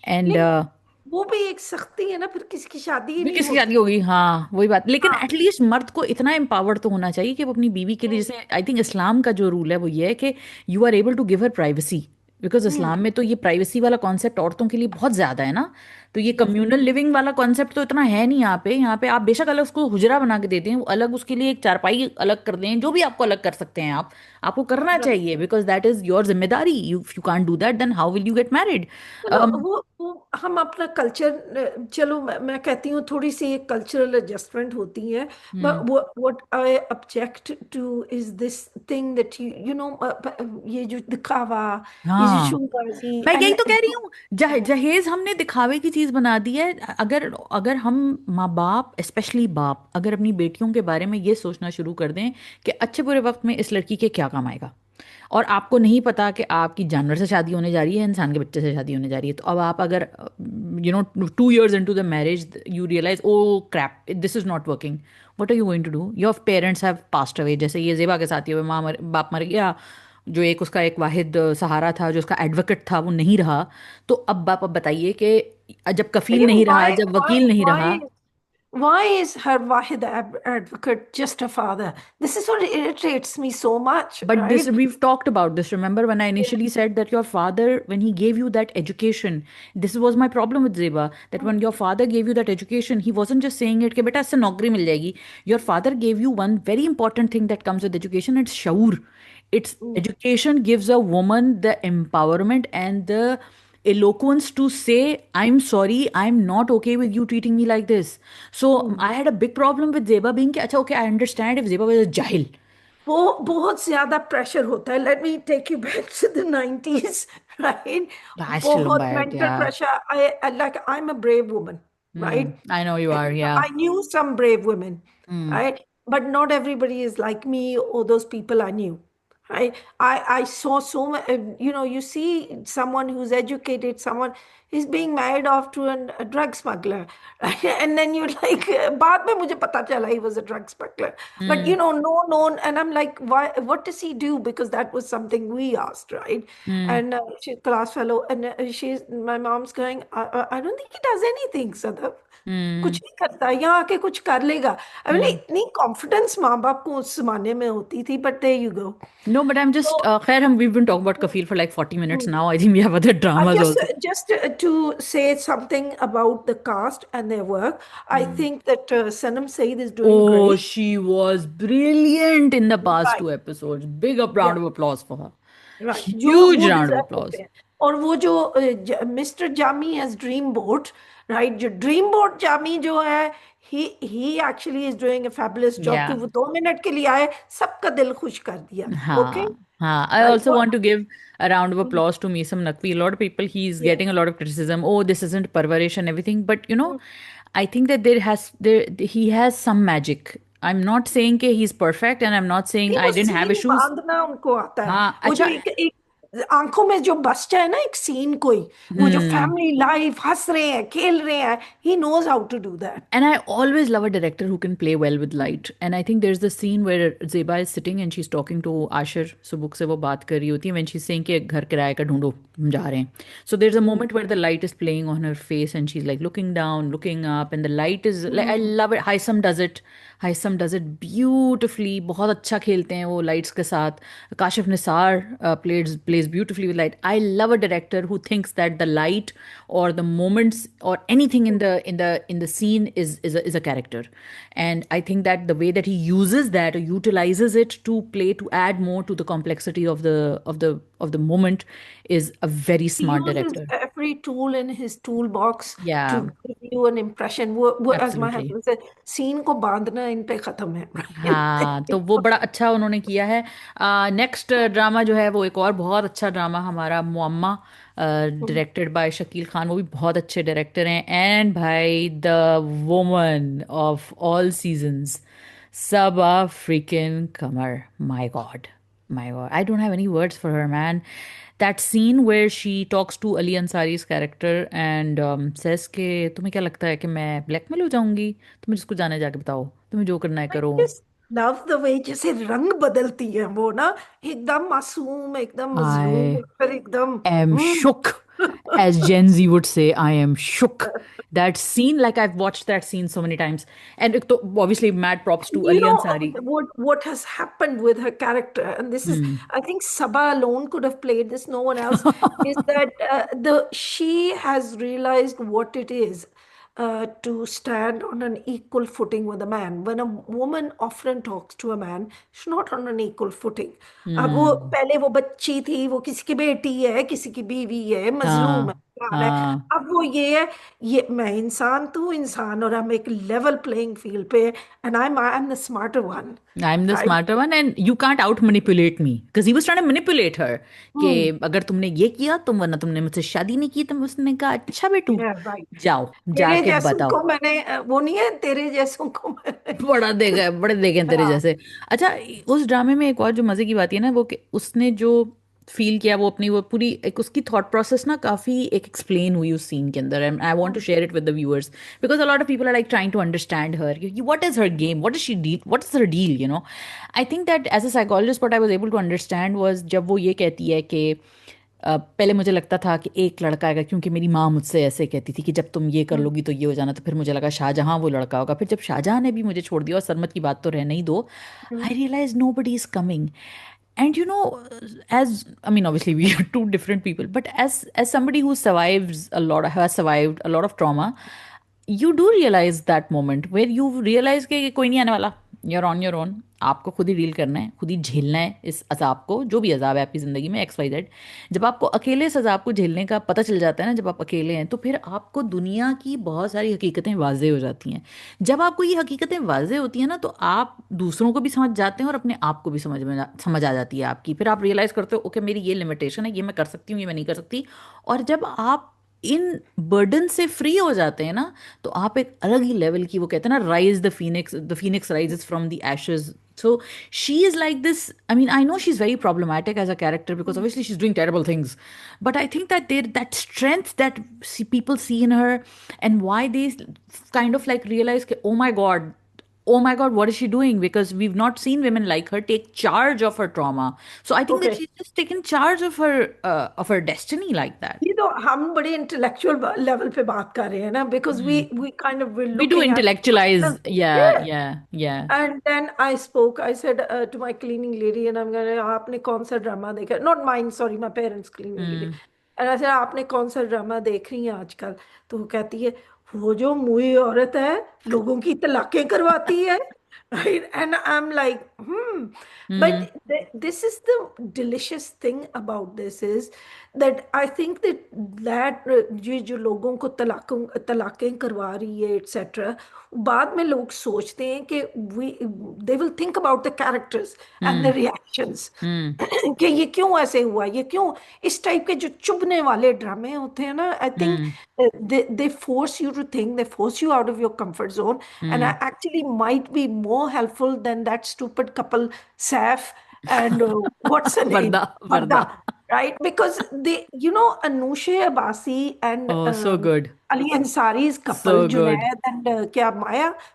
And लेकिन वो भी एक सख्ती है ना, फिर किसी की शादी ही भी नहीं किसकी होती. शादी होगी, हाँ वही बात, लेकिन हाँ. एटलीस्ट मर्द को इतना एम्पावर्ड तो होना चाहिए कि वो अपनी बीवी के लिए, हम्म. जैसे आई थिंक इस्लाम का जो रूल है वो ये है कि you are able to give her privacy, because Islam hmm. में तो ये प्राइवेसी वाला कॉन्सेप्ट औरतों के लिए बहुत ज्यादा है ना। तो ये हम्म. कम्युनल लिविंग वाला कॉन्सेप्ट तो इतना है नहीं यहाँ पे। यहाँ पे आप बेशक अलग उसको हुजरा बना के देते हैं, वो अलग उसके लिए एक चारपाई अलग कर दें, जो भी आपको अलग कर सकते हैं आप, आपको करना Right. चाहिए, बिकॉज दैट इज योर जिम्मेदारी। You you can't do that, then how will you get married. चलो वो हम अपना कल्चर, चलो मैं कहती हूँ थोड़ी सी एक कल्चरल एडजस्टमेंट होती है. Hmm. But what I object to is this thing that you know, ये जो दिखावा, ये जो हाँ, शोबाजी मैं यही एंड तो कह रही हूँ, जहेज हमने दिखावे की चीज बना दी है। अगर अगर हम माँ बाप, स्पेशली बाप, अगर अपनी बेटियों के बारे में ये सोचना शुरू कर दें कि अच्छे बुरे वक्त में इस लड़की के क्या काम आएगा, और आपको नहीं पता कि आपकी जानवर से शादी होने जा रही है, इंसान के बच्चे से शादी होने जा रही है, तो अब आप अगर 2 years into the marriage you realize oh crap, this is not working, what are you going to do? Your parents have passed away, जैसे ये जेबा के साथ ही हुआ, बाप मर गया, जो एक उसका एक वाहिद सहारा था, जो उसका एडवोकेट था, वो नहीं रहा। तो अब आप अब बताइए कि जब कफील नहीं रहा, व्हाई जब व्हाई वकील नहीं व्हाई रहा। Why is her Wahid advocate just a father? This is what irritates me so much, But this, right? we've talked about this. Remember when I initially said that your father, when he gave you that education, this was my problem with Zeba, that when your father gave you that education, he wasn't just saying it, कि बेटा इससे नौकरी मिल जाएगी. Your father gave you one very important thing that comes with education. It's shaur. It's Mm, education gives a woman the empowerment and the eloquence to say, I'm sorry, I'm not okay with you treating me like this. So mm. I had a big problem with Zeba being, कि, अच्छा, okay, I understand if Zeba was a jahil. वो बहुत ज्यादा pressure होता है. Let me take you back to the 90s, राइट? I still बहुत remember it, mental yeah. Pressure. I like I am a brave woman, Hmm. right? I know you are, And yeah. I knew some brave women, Hmm. right? But not everybody is like me or those people I knew. I saw so much, you see someone who's educated, someone is being married off to a drug smuggler, right? And then you're like, बाद में मुझे पता चला he was a drug smuggler. But, Hmm. no known, and I'm like, why, what does he do? Because that was something we asked, right? Hmm. And she's class fellow, and my mom's going, I don't think he does anything, Sadaf. Hmm. कुछ नहीं करता, यहाँ आके कुछ कर लेगा. I mean Hmm. इतनी confidence माँ बाप को उस जमाने में होती थी, but there you go. No, but I'm just, So, khair, we've been talking about Kafir for like 40 minutes mm, now. I think we have other dramas just also. just to say something about the cast and their work, I Hmm. think that Sanam Said is doing Oh, great. she was brilliant in the past Right. two episodes. Big up Yeah. round of applause for her. Right, जो Huge वो round of deserve करते applause. हैं. और वो जो mister Jami as dreamboat, right, जो dreamboat Jami जो है, he actually is doing a fabulous job, कि Yeah. वो 2 मिनट के लिए आए, सबका दिल खुश कर दिया. ओके. हाँ, हाँ. I also want to give a round of applause to Meesam Naqvi. A lot of people, he's getting a lot of criticism. Oh, this isn't Parvarish and everything. But I think that he has some magic. I'm not saying that he's perfect, and I'm not saying नहीं, I वो didn't have scene issues. बांधना उनको आता है. हाँ, वो जो अच्छा. एक एक आंखों में जो बस जाए ना एक सीन कोई, वो जो Hmm. फैमिली लाइफ, हंस रहे हैं, खेल रहे हैं, he knows how to do that. And I always love a director who can play well with light. And I think there's the scene where Zeba is sitting and she's talking to Ashir. सुबुक से वो बात कर रही होती है when she's saying कि घर किराए का ढूंढो, हम जा रहे हैं. So there's a moment where the light is playing on her face and she's like looking down, looking up, and the light is like, I love it. Haisam does it. Haisam does it beautifully. बहुत अच्छा खेलते हैं वो lights के साथ. Kashif Nisar plays beautifully with light. I love a director who thinks that the light or the moments or anything in the scene is a character. And I think that the way that he uses that or utilizes it to play to add more to the complexity of the moment is a very He smart uses director. every tool in his toolbox Yeah, to give you an impression. वो as my absolutely. husband said, scene को बांधना इन पे खत्म है. हाँ, तो वो बड़ा अच्छा उन्होंने किया है. नेक्स्ट ड्रामा जो है वो एक और बहुत अच्छा ड्रामा हमारा मुअम्मा, डायरेक्टेड बाय शकील खान. वो भी बहुत अच्छे डायरेक्टर हैं. एंड भाई the woman of all seasons, Saba freaking Qamar. My god, I don't have any words for her, man. That scene where she talks to Ali Ansari's character and says के तुम्हें क्या लगता है कि मैं ब्लैकमेल हो जाऊंगी, तुम्हें जिसको जाने जाके बताओ, तुम्हें जो करना है I करो. just love the way जैसे रंग बदलती है वो ना, एकदम मासूम, एकदम मजलूम, I और फिर एकदम. am hmm. shook, as Gen Z would say. I am shook. That scene, like I've watched that scene so many times. And obviously, mad props to You Ali know Ansari. what has happened with her character, and this is, Hmm. I think Sabah alone could have played this, no one else, is that the she has realized what it is to stand on an equal footing with a man. When a woman often talks to a man, she's not on an equal footing. अब वो Hmm. पहले वो बच्ची थी, वो किसी की बेटी है, किसी की बीवी है, मजलूम है, हाँ, फलाना है. हाँ. अब वो ये है, ये मैं इंसान, तू इंसान, और हम एक लेवल प्लेइंग फील्ड पे, and I'm the smarter one, I'm the right? smarter one, and you can't out manipulate me because he was trying to manipulate her. कि Hmm. अगर तुमने ये किया तुम, वरना तुमने मुझसे शादी नहीं की. तुम, उसने कहा अच्छा बेटू, Yeah, right. जाओ, तेरे जाके जैसों बताओ. को मैंने वो नहीं है, तेरे जैसों को मैंने. बड़ा देगा, बड़े देखे हैं तेरे हाँ. जैसे. अच्छा, उस ड्रामे में एक और जो मजे की बात है ना, वो कि उसने जो फील किया, वो अपनी वो पूरी एक उसकी थॉट प्रोसेस ना काफी एक एक्सप्लेन हुई उस सीन के अंदर. And I want to share it with the viewers because a lot of people are like trying to understand her, what is her game, what is she deal, what is her deal. I think that as a psychologist what I was able to understand was जब वो ये कहती है कि पहले मुझे लगता था कि एक लड़का आएगा, क्योंकि मेरी माँ मुझसे ऐसे कहती थी कि जब तुम ये कर हम्म, लोगी तो ये हो जाना। तो फिर मुझे लगा शाहजहां वो लड़का होगा। फिर जब शाहजहां ने भी मुझे छोड़ दिया, और सरमत की बात तो रहने ही दो, hmm, I realise nobody is coming. And you know, as I mean, obviously we are two different people, but as somebody who survives a lot, has survived a lot of trauma, you do realize that moment where you realize कि कोई नहीं आने वाला, you're on your own। आपको खुद ही deal करना है, खुद ही झेलना है इस अजाब को, जो भी अजाब है आपकी ज़िंदगी में, एक्स वाई जेड। जब आपको अकेले इस अजाब को झेलने का पता चल जाता है ना, जब आप अकेले हैं, तो फिर आपको दुनिया की बहुत सारी हकीकतें वाज़ेह हो जाती हैं। जब आपको ये हकीकतें वाज़ेह होती हैं ना, तो आप दूसरों को भी समझ जाते हैं और अपने आप को भी समझ आ जाती है आपकी। फिर आप रियलाइज़ करते हो, ओके मेरी ये लिमिटेशन है, ये मैं कर सकती हूँ, ये मैं नहीं कर सकती। और जब आप इन बर्डन से फ्री हो जाते हैं ना, तो आप एक अलग ही लेवल की, वो कहते हैं ना, rise the Phoenix rises from the Ashes. So she is like this. I mean, I know she's very problematic as a character because obviously she's doing terrible things, but I think that there, that strength that people see in her, and why they kind of like realize कि, oh my god, oh my god, what is she doing? Because we've not seen women like her take charge of her trauma. So I think that okay. she's just taken charge of her destiny like that. ये तो हम बड़े intellectual level पे बात कर रहे हैं ना, because we kind of we We do looking at intellectualize, yeah, yeah, yeah. And then I spoke. I said to my cleaning lady, and I'm gonna, आपने कौन सा ड्रामा देखा? Not mine, sorry, my parents' cleaning lady. Hmm. And I said, आपने कौन सा drama देख रही हैं आजकल? तो वो कहती है, वो जो मुई औरत है, लोगों की तलाकें करवाती है। Right? And I'm like, hmm. Hmm. But this is the delicious thing about this is that I think that ये जो लोगों को तलाकें करवा रही है etc, बाद में लोग सोचते हैं कि we they will think about the characters and the Hmm. reactions Hmm. कि ये क्यों ऐसे हुआ, ये क्यों, इस टाइप के जो चुभने वाले ड्रामे होते हैं ना, I think Hmm. they force you to think, they force you out of your comfort zone, and Hmm. actually might be more helpful than that stupid couple Saif and what's her name, Varda, Varda, Varda. right? Because they, Anusha Abbasi and Oh, so good. Ali Ansari's couple, So good. Junaid and क्या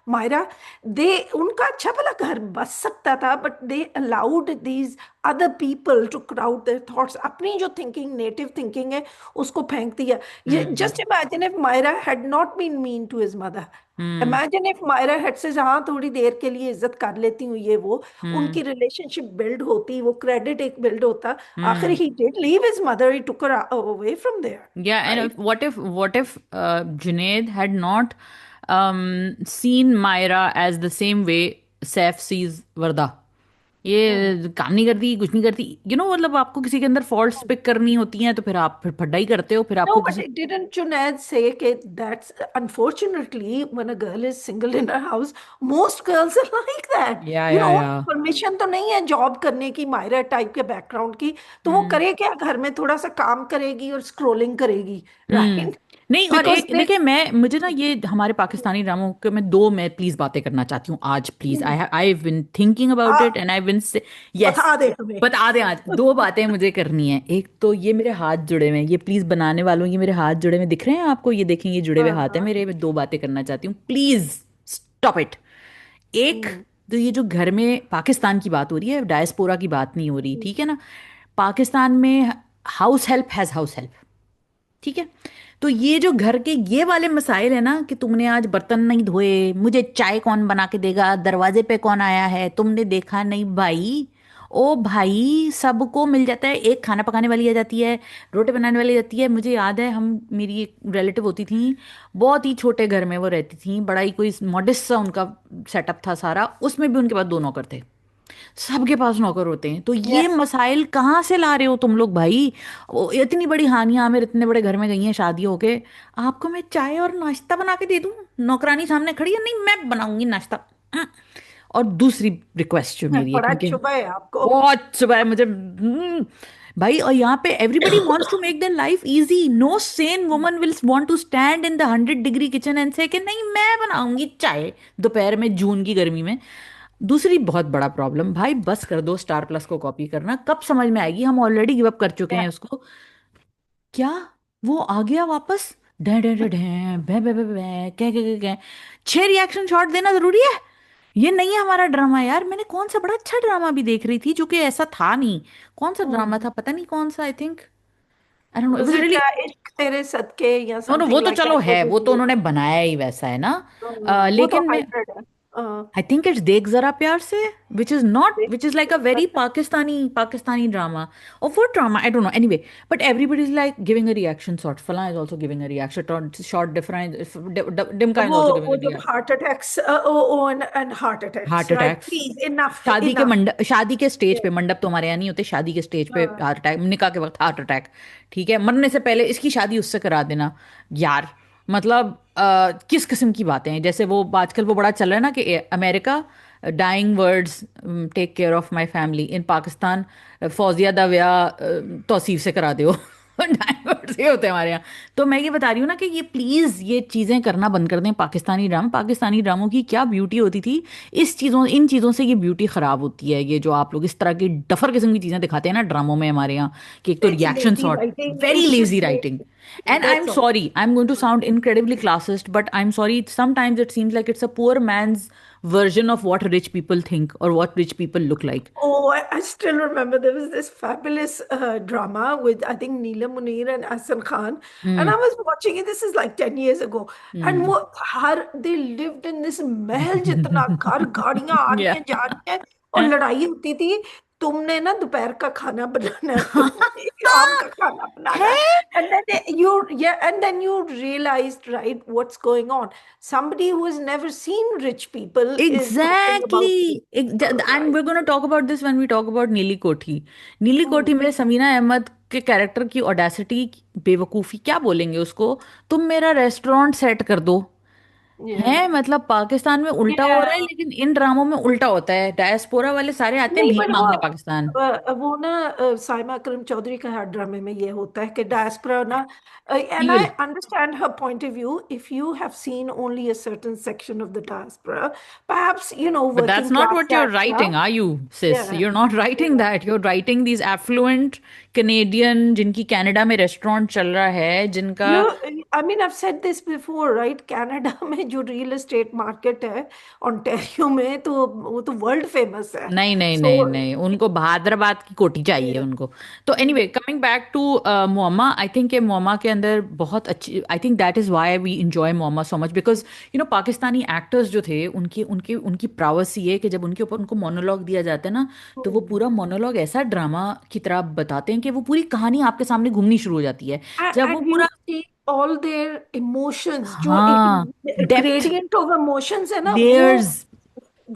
Myra, they उनका अच्छा भला घर बस सकता था, but they allowed these other people to crowd their thoughts, अपनी जो thinking, native thinking है, उसको फेंक दिया। Hmm. Just imagine if Myra had not been mean to his mother. Hmm. Imagine if Myra had said, हाँ थोड़ी देर के लिए इज्जत कर लेती हूँ ये वो, Hmm. उनकी रिलेशनशिप बिल्ड होती, वो क्रेडिट एक बिल्ड होता। आखिर Hmm. he did leave his mother, he took her away from there, Yeah, and right? what if Junaid had not seen Myra as the same way Saif sees Varda? Hmm. ये काम नहीं करती, कुछ नहीं करती, मतलब आपको किसी के अंदर फॉल्ट्स पिक करनी होती हैं, तो फिर आप फिर फड्डा ही करते हो, फिर आपको No, but किसी। didn't Junaid say that that's unfortunately when a girl is single in her house, most girls are like that. या या या। परमिशन तो नहीं है जॉब करने की, मायरा टाइप के बैकग्राउंड की, तो वो हम्म। करे क्या, घर में थोड़ा सा काम करेगी और स्क्रोलिंग करेगी, हम्म। राइट? नहीं, और बिकॉज एक दे देखिए, मुझे ना ये हमारे पाकिस्तानी ड्रामों के, मैं प्लीज बातें करना चाहती हूँ आज, please. I been thinking about it and I been say, yes, बता दे हमें। बता दें। आज दो बातें मुझे करनी है। एक तो ये मेरे हाथ जुड़े हुए हैं, ये प्लीज बनाने वालों, ये मेरे हाथ जुड़े हुए दिख रहे हैं आपको, ये देखें, ये जुड़े हुए हाँ हाथ है हाँ। मेरे। मैं दो बातें करना चाहती हूँ, प्लीज स्टॉप इट। एक, हम्म, तो ये जो घर में पाकिस्तान की बात हो रही है, डायस्पोरा की बात नहीं हो रही, हम्म, ठीक है ना। पाकिस्तान में house help has house help, ठीक है। तो ये जो घर के ये वाले मसाइल है ना, कि तुमने आज बर्तन नहीं धोए, मुझे चाय कौन बना के देगा, दरवाजे पे कौन आया है, तुमने देखा नहीं भाई। ओ भाई, सबको मिल जाता है। एक खाना पकाने वाली आ जाती है, रोटी बनाने वाली आ जाती है। मुझे याद है, हम, मेरी एक रिलेटिव होती थी, बहुत ही छोटे घर में वो रहती थी, बड़ा ही कोई मॉडेस्ट सा उनका सेटअप था सारा, उसमें भी उनके पास दो नौकर थे। सबके पास नौकर होते हैं, तो ये यस। मसाइल कहाँ से ला रहे हो तुम लोग भाई? इतनी बड़ी हानियां आमिर इतने बड़े घर में गई हैं शादी होके, आपको मैं चाय और नाश्ता बना के दे दूं? नौकरानी सामने खड़ी है, नहीं मैं बनाऊंगी नाश्ता। हम्म। और दूसरी रिक्वेस्ट जो मेरी है, बड़ा क्योंकि चुभा है आपको। बहुत सुबह है मुझे, भाई, और यहाँ पे everybody wants to make their life easy. No sane woman will want to stand in the 100 degree kitchen and say कि नहीं मैं बनाऊंगी चाय दोपहर में, जून की गर्मी में। दूसरी बहुत बड़ा प्रॉब्लम, भाई बस कर दो स्टार प्लस को कॉपी करना, कब समझ में आएगी? हम ऑलरेडी गिव अप कर चुके हैं उसको। क्या वो आ गया वापस? डे डे डे डे, भे भे भे भे, कह 6 रिएक्शन शॉट देना जरूरी है? ये नहीं है हमारा ड्रामा यार। मैंने कौन सा बड़ा अच्छा ड्रामा भी देख रही थी जो कि ऐसा था नहीं। कौन सा ड्रामा हम्म, था, पता नहीं कौन सा, आई think I don't no, it Was was it really, इश्क तेरे सदके या नो नो, वो समथिंग तो लाइक चलो दैट है, वाज वो तो इट? उन्होंने बनाया ही वैसा है ना। वो तो लेकिन मैं, हाइब्रिड है। आई थिंक इट्स देख जरा प्यार से, विच इज नॉट, देख, which is like a very Pakistani drama, और वो drama I don't know, anyway, but everybody is like giving a reaction shot, फला is also giving a reaction shot, different, डिमका इज ऑल्सो गिविंग वो a जब reaction. Heart attacks, oh and heart attacks, heart right, attacks, please enough शादी के enough. मंडप, शादी के stage पे, मंडप तो हमारे यहाँ नहीं होते, शादी के स्टेज पे हार्ट अटैक, निकाह के वक्त हार्ट अटैक, ठीक है, मरने से पहले इसकी शादी उससे करा देना यार। मतलब किस किस्म की बातें हैं, जैसे वो आजकल वो बड़ा चल रहा है ना कि America, dying words, take care of my family, in Pakistan Fauzia दा ब्याह तौसीफ से करा दो। डाइंग वर्ड्स ये होते हैं हमारे यहाँ। तो मैं ये बता रही हूँ ना कि ये प्लीज ये चीजें करना बंद कर दें, पाकिस्तानी ड्रामा, पाकिस्तानी ड्रामों की क्या ब्यूटी होती थी, इस चीज़ों, इन चीज़ों से ये ब्यूटी खराब होती है, ये जो आप लोग इस तरह की डफर किस्म की चीज़ें दिखाते हैं ना ड्रामों में हमारे यहाँ, कि एक तो it's reaction lazy shot, writing, very it's lazy just writing, lazy, and I am that's all. Sorry, I am going to sound incredibly classist, but I am sorry, sometimes it seems like it's a poor man's version of what rich people think or what rich people look like. Oh, I still remember there was this fabulous drama with, I think, Neela Munir and Ahsan Khan. And Hmm. I was watching it, this is like 10 years ago. And Hmm. वो हर, they lived in this महल जितना घर, गाड़ियां आ रही Yeah. हैं जा रही हैं, और लड़ाई होती थी। तुमने ना दोपहर का खाना बनाना है, तुमने शाम का खाना बनाना है, है। And then and then you realized, right, what's going on. Somebody who has never seen rich people is talking about rich exactly, people, and right? We gonna talk about this when we talk about Neeli Kothi. नीली Hmm. कोठी में समीना अहमद के character की audacity, बेवकूफ़ी क्या बोलेंगे उसको, तुम मेरा रेस्टोरेंट सेट कर दो, Yeah. है मतलब पाकिस्तान में उल्टा हो रहा है, Yeah. लेकिन इन ड्रामों में उल्टा होता है, डायस्पोरा वाले सारे आते हैं नहीं, भीख पर मांगने पाकिस्तान। वो ना साइमा अकरम चौधरी का हर ड्रामे में ये होता है कि डायस्पोरा ना, and I evil, understand her point of view, if you have seen only a certain section of the diaspora, perhaps, but that's working not class what you're diaspora. writing, are you, sis? Yeah. You're not writing Yeah. that. You're writing these affluent Canadian जिनकी Canada में restaurant चल रहा है, जिनका, You, I mean, I've said this before, right? Canada में जो real estate market है, Ontario में, तो वो तो वर्ल्ड फेमस है। नहीं नहीं सो नहीं नहीं, उनको हैदराबाद की कोठी चाहिए उनको। तो anyway, coming back to Moamma, I think कि मोअम्मा के अंदर बहुत अच्छी, I think that is why we enjoy Moamma so much, because Pakistani actors जो थे, उनकी उनकी उनकी प्रावस ये है कि जब उनके ऊपर उनको मोनोलॉग दिया जाता है ना, तो वो पूरा मोनोलॉग ऐसा ड्रामा की तरह बताते हैं कि वो पूरी कहानी आपके सामने घूमनी शुरू हो जाती है, जब वो and you पूरा, see all their emotions, जो हाँ, डेप्थ, gradient of emotions है ना वो, layers.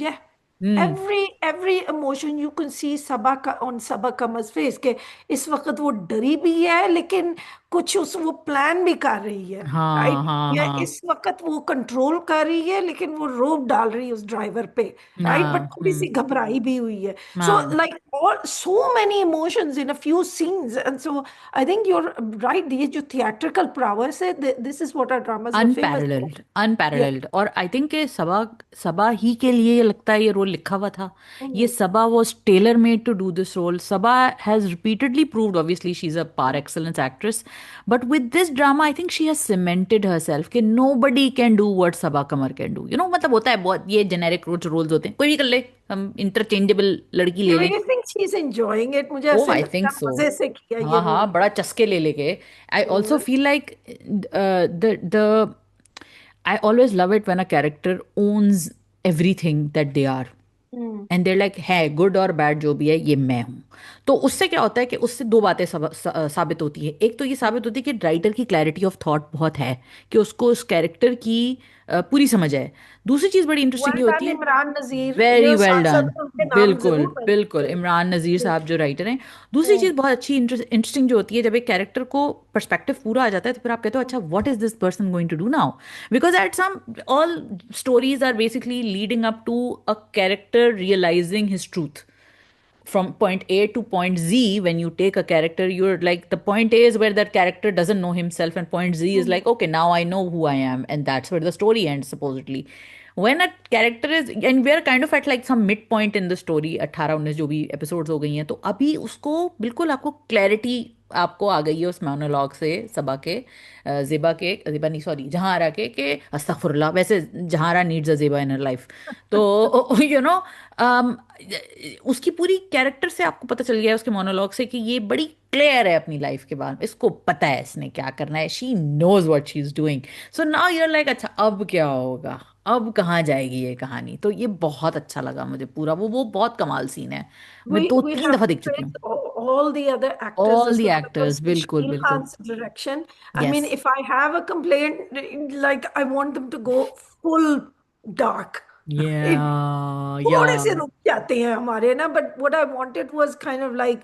yeah, hmm. every emotion you can see सबा का, on सबा कमर्स फेस के, इस वक्त वो डरी भी है, लेकिन कुछ उस वो प्लान भी कर रही है, हाँ राइट, हाँ या हाँ इस वक्त वो कंट्रोल कर रही है, लेकिन वो रोब डाल रही है उस ड्राइवर पे, राइट, बट हाँ। थोड़ी सी घबराई भी हुई है। सो हाँ, like all so many emotions in a few scenes, and so I think you're right, ये जो थिएट्रिकल prowess है, this is what are dramas were famous for. Unparalleled, unparalleled, और आई थिंक कि सबा, सबा ही के लिए ये लगता है ये रोल लिखा हुआ था। ये Saba was tailor made to do this role. Saba has repeatedly proved, obviously she is a par excellence actress, but with this drama I think she has cemented herself कि nobody can do what Saba Qamar can do, मतलब होता है बहुत, ये generic roles होते हैं, कोई भी कर ले, हम इंटरचेंजेबल लड़की ले लें। You think she is enjoying it? मुझे ओ ऐसे आई लगता थिंक है सो, मजे से किया ये हाँ रोल। हाँ, बड़ा चस्के ले लेके। I also feel like the I always love it when a character owns everything that they are. And there like है गुड और बैड जो भी है ये मैं हूँ। तो उससे क्या होता है कि उससे दो बातें साबित होती है। एक तो ये साबित होती है कि राइटर की क्लैरिटी ऑफ थॉट बहुत है, कि उसको उस कैरेक्टर की पूरी समझ है। दूसरी चीज बड़ी इंटरेस्टिंग वेल ये होती डन है, इमरान नजीर, वेरी वेल साथ डन, साथ उनके नाम बिल्कुल जरूर बिल्कुल, mention इमरान नज़ीर करें। साहब जो राइटर हैं। दूसरी चीज़ बहुत अच्छी इंटरेस्टिंग जो होती है, जब एक कैरेक्टर को पर्सपेक्टिव पूरा आ जाता है, तो फिर आप कहते हो अच्छा what is this person going to do now, because at some all stories are basically leading up to a character realising his truth from point A to point Z. When you take a character, you're like, the point A is where that character doesn't know himself, and point Z is like, okay, now I know who I am, and that's where the story ends supposedly. When a character is, and we're kind of at like some midpoint in the story, 18-19 जो भी episodes हो गई हैं, तो अभी उसको बिल्कुल आपको clarity आपको आ गई है उस मोनोलॉग से, सबा के, ज़ेबा नहीं सॉरी, जहांरा के अस्तगफुरुल्लाह, वैसे Jahanara needs a Zeba in her life. तो यू नो उसकी पूरी कैरेक्टर से आपको पता चल गया है, उसके मोनोलॉग से, कि ये बड़ी क्लियर है अपनी लाइफ के बारे में, इसको पता है इसने क्या करना है, she knows what she is doing. So now you're like अच्छा अब क्या होगा, अब कहाँ जाएगी ये कहानी। तो ये बहुत अच्छा लगा मुझे पूरा, वो बहुत कमाल सीन है। मैं दो We तीन have दफा to देख चुकी praise हूँ। all the other actors all as the well, because actors, बिल्कुल Shakil बिल्कुल। Khan's direction. I mean, yes. if I have a complaint, like I want them to go full dark. या। It या। थोड़े से रुक जाते हैं हमारे ना, but what I wanted was kind of like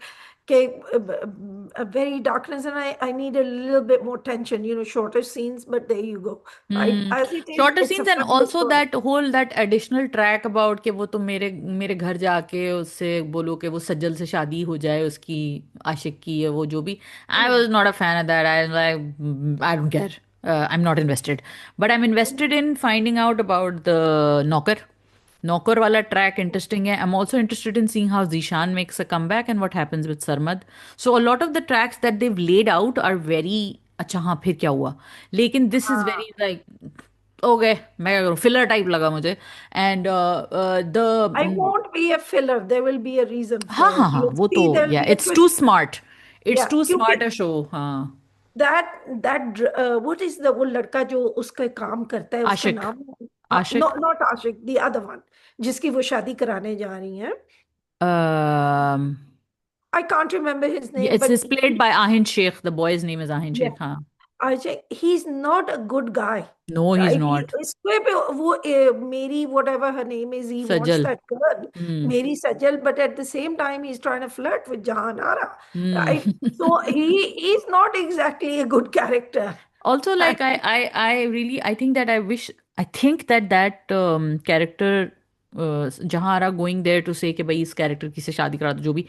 a very darkness, and I need a little bit more tension, shorter scenes, but there you go, right? Hmm. As it is, shorter it's a scenes and fabulous also story. That whole that additional track about, कि वो तो मेरे मेरे घर जाके उससे बोलो कि वो सज्जल से शादी हो जाए उसकी, आशिक की है वो जो भी। I Mm. Was not a fan of that, I like I don't care, I am not invested. But I am invested in finding out about the naukar. नौकर वाला ट्रैक इंटरेस्टिंग है। I am also interested in seeing how Zeeshan makes a comeback and what happens with Sarmad. So a lot of the tracks that they've laid out are very, अच्छा हाँ फिर क्या हुआ। लेकिन this is हाँ, very like, okay मैं क्या करूँ, फिलर टाइप लगा मुझे। And I the, won't be a filler. There will be a reason हाँ for हाँ it. हाँ You'll वो तो, see there'll या be a it's too twist. Smart, it's Yeah, too क्योंकि स्मार्ट अ शो। हाँ। that what is the वो लड़का जो उसका काम करता है, उसका आशिक। नाम, आशिक। not Ashique, the other one, जिसकी वो शादी कराने जा रही हैं. I can't remember his name, it's but is played by Ahin Sheikh, the boy's name is Ahin yeah, Sheikh, हाँ। Ajay, he's not a good guy, no he is right? Not. इस पे वो Mary, whatever her name is, he wants Sajal. that girl, hmm. Mary Sajal, but at the same time, he's trying to flirt with Jahan Ara, Hmm. right? So he is not exactly a good character. Also, like I really, I think that I wish, I think that character, Jahara going there to say कि भाई इस character की से शादी करा दो जो भी,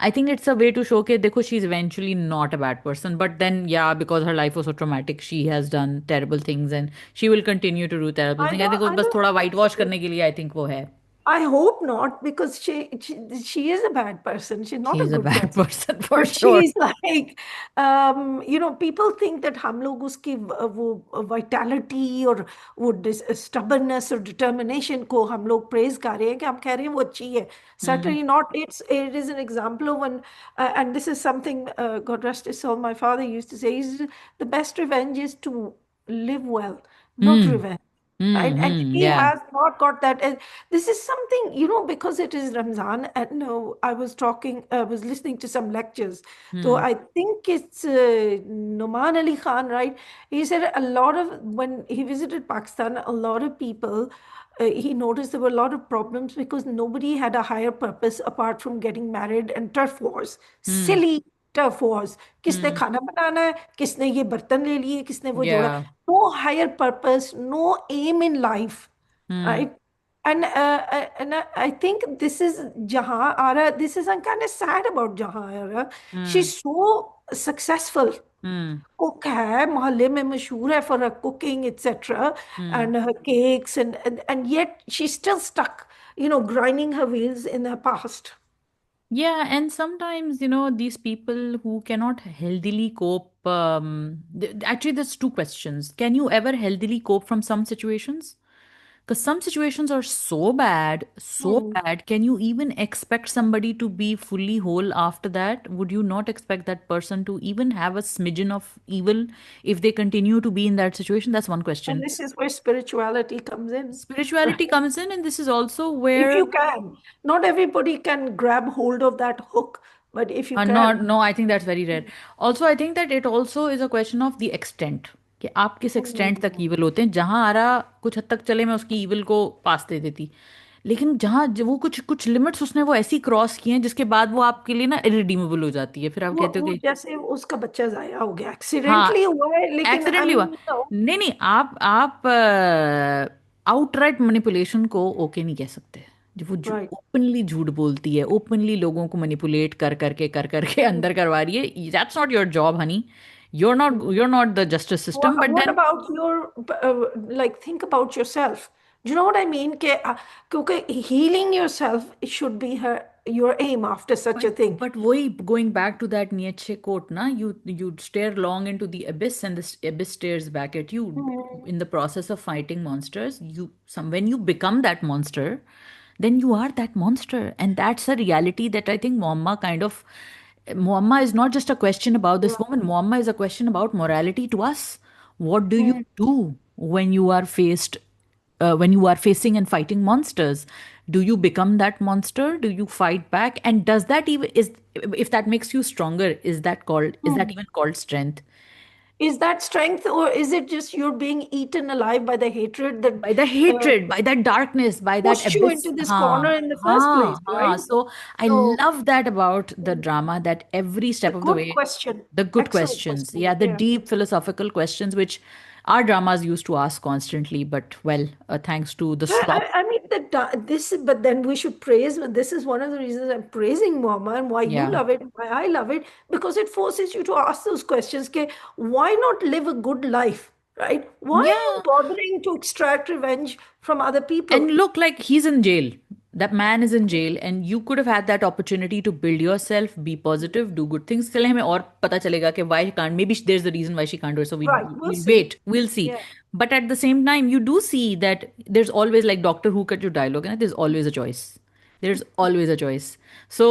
I think it's a way to show कि देखो she is eventually not a bad person, but then yeah, because her life was so traumatic, she has done terrible things and she will continue to do terrible things. I think वो I बस don't थोड़ा think white wash so. करने के लिए I think वो है। I hope not, because she is a bad person. She's not She a is a good bad person. person for But sure. she's like, people think that हम लोग उसकी वो vitality और वो stubbornness और determination को हम लोग praise कर रहे हैं, कि हम कह रहे हैं वो अच्छी है. Hmm. Certainly not. It is an example of when, and this is something, God rest his soul, my father used to say, the best revenge is to live well, not Hmm. revenge. Right? Hmm. And Hmm. she Yeah. has not got that. And this is something, because it is Ramzan, and no, I was listening to some lectures. So Hmm. I think it's Noman Ali Khan, right? He said a lot of, when he visited Pakistan, a lot of people, he noticed there were a lot of problems because nobody had a higher purpose apart from getting married, and turf wars, Hmm. silly turf wars. किसने Hmm. खाना बनाना है, किसने ये बर्तन ले लिए, किसने वो जोड़ा. Yeah. No higher purpose, no aim in life, Hmm. right? And I think this is Jahan Ara. This is, I'm kind of sad about Jahan Ara. Hmm. She's so successful. Hmm. Cook है, मोहल्ले में मशहूर है for her cooking, etc. Hmm. And her cakes, and yet she's still stuck, grinding her wheels in her past. Yeah, and sometimes, these people who cannot healthily cope, actually, there's two questions. Can you ever healthily cope from some situations? Because some situations are so bad, so Hmm. bad. Can you even expect somebody to be fully whole after that? Would you not expect that person to even have a smidgen of evil if they continue to be in that situation? That's one And question. this is where spirituality comes in. Spirituality comes in, and this is also If where. you can. Not everybody can grab hold of that hook, but if you Not, can. no, I think that's very rare. Also, I think that it also is a question of the extent, कि आप किस extent तक Hmm. Evil होते हैं। जहां आ रहा कुछ हद तक चले, मैं उसकी ईविल को पास दे देती, लेकिन वो कुछ कुछ लिमिट्स उसने वो ऐसी क्रॉस की हैं जिसके बाद वो आपके लिए ना इरिडीमेबल हो जाती है, फिर आप कहते हो वो कि जैसे उसका बच्चा जाया हो गया, एक्सीडेंटली हाँ, हुआ है, लेकिन आई एक्सीडेंटली हुआ। मीन, नहीं नहीं, आप आउटराइट मैनिपुलेशन को ओके नहीं कह सकते। जब वो राइट. ओपनली झूठ बोलती है, ओपनली लोगों को मैनिपुलेट कर करके अंदर करवा रही है, that's not your job Honey. you're not the justice system, but What then about your, like, think about yourself. You know what I mean? क्योंकि healing yourself it should be your aim after such But a thing. but why going back to that Nietzsche quote, na, you stare long into the abyss and the abyss stares back at you. Mm. In the process of fighting monsters, when you become that monster, then you are that monster, and that's a reality that I think Muamma kind of. Muamma is not just a question about this woman. Muamma is a question about morality to us. What do you Mm. do when you are when you are facing and fighting monsters? Do you become that monster? Do you fight back? And does that even is if that makes you stronger, is that Mm. even called strength? Is that strength, or is it just you're being eaten alive by the hatred that By the uh, hatred, by that darkness, by that pushed you abyss. into this corner Ha, in the first ha, place, ha. right? So I So, love that about the drama, that every the step of the good way, question, the good excellent questions, question. yeah, the Yeah. deep philosophical questions, which our dramas used to ask constantly. But well, thanks to the stop. I mean this, but then we should praise. This is one of the reasons I'm praising Mama and why you Yeah. love it, why I love it, because it forces you to ask those questions. Okay, why not live a good life, right? Why are you Yeah. bothering to extract revenge from other And people? look, like he's in jail. That man is in jail, and you could have had that opportunity to build yourself, be positive, do good things. चले हमें और पता चलेगा कि why she can't. Maybe there's the reason why she can't do it. So Right, we'll we'll see. wait, we'll see. Yeah. But at the same time, you do see that there's always like Doctor Who का जो dialogue है ना, there's always a choice. There's always a choice. So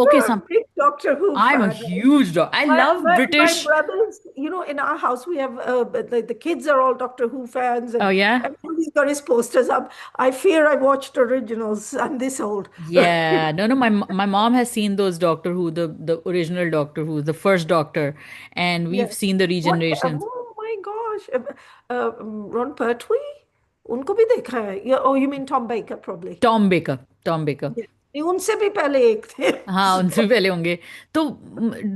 okay, You're a some big Doctor Who I'm a fan. huge dog. I love My British. brothers, in our house, we have the kids are all Doctor Who fans, Oh and yeah. everybody's got his posters up. I fear I watched originals. I'm this old. Yeah, no, no. My mom has seen those Doctor Who, the original Doctor Who, the first Doctor, and we've Yes. seen the What? regenerations. Oh my gosh. Ron Pertwee? उनको भी देखा है? Yeah, oh, you mean Tom Baker, probably. Tom baker, Tom baker. Yeah. नहीं, उनसे भी पहले एक थे. हाँ, उनसे भी पहले होंगे। तो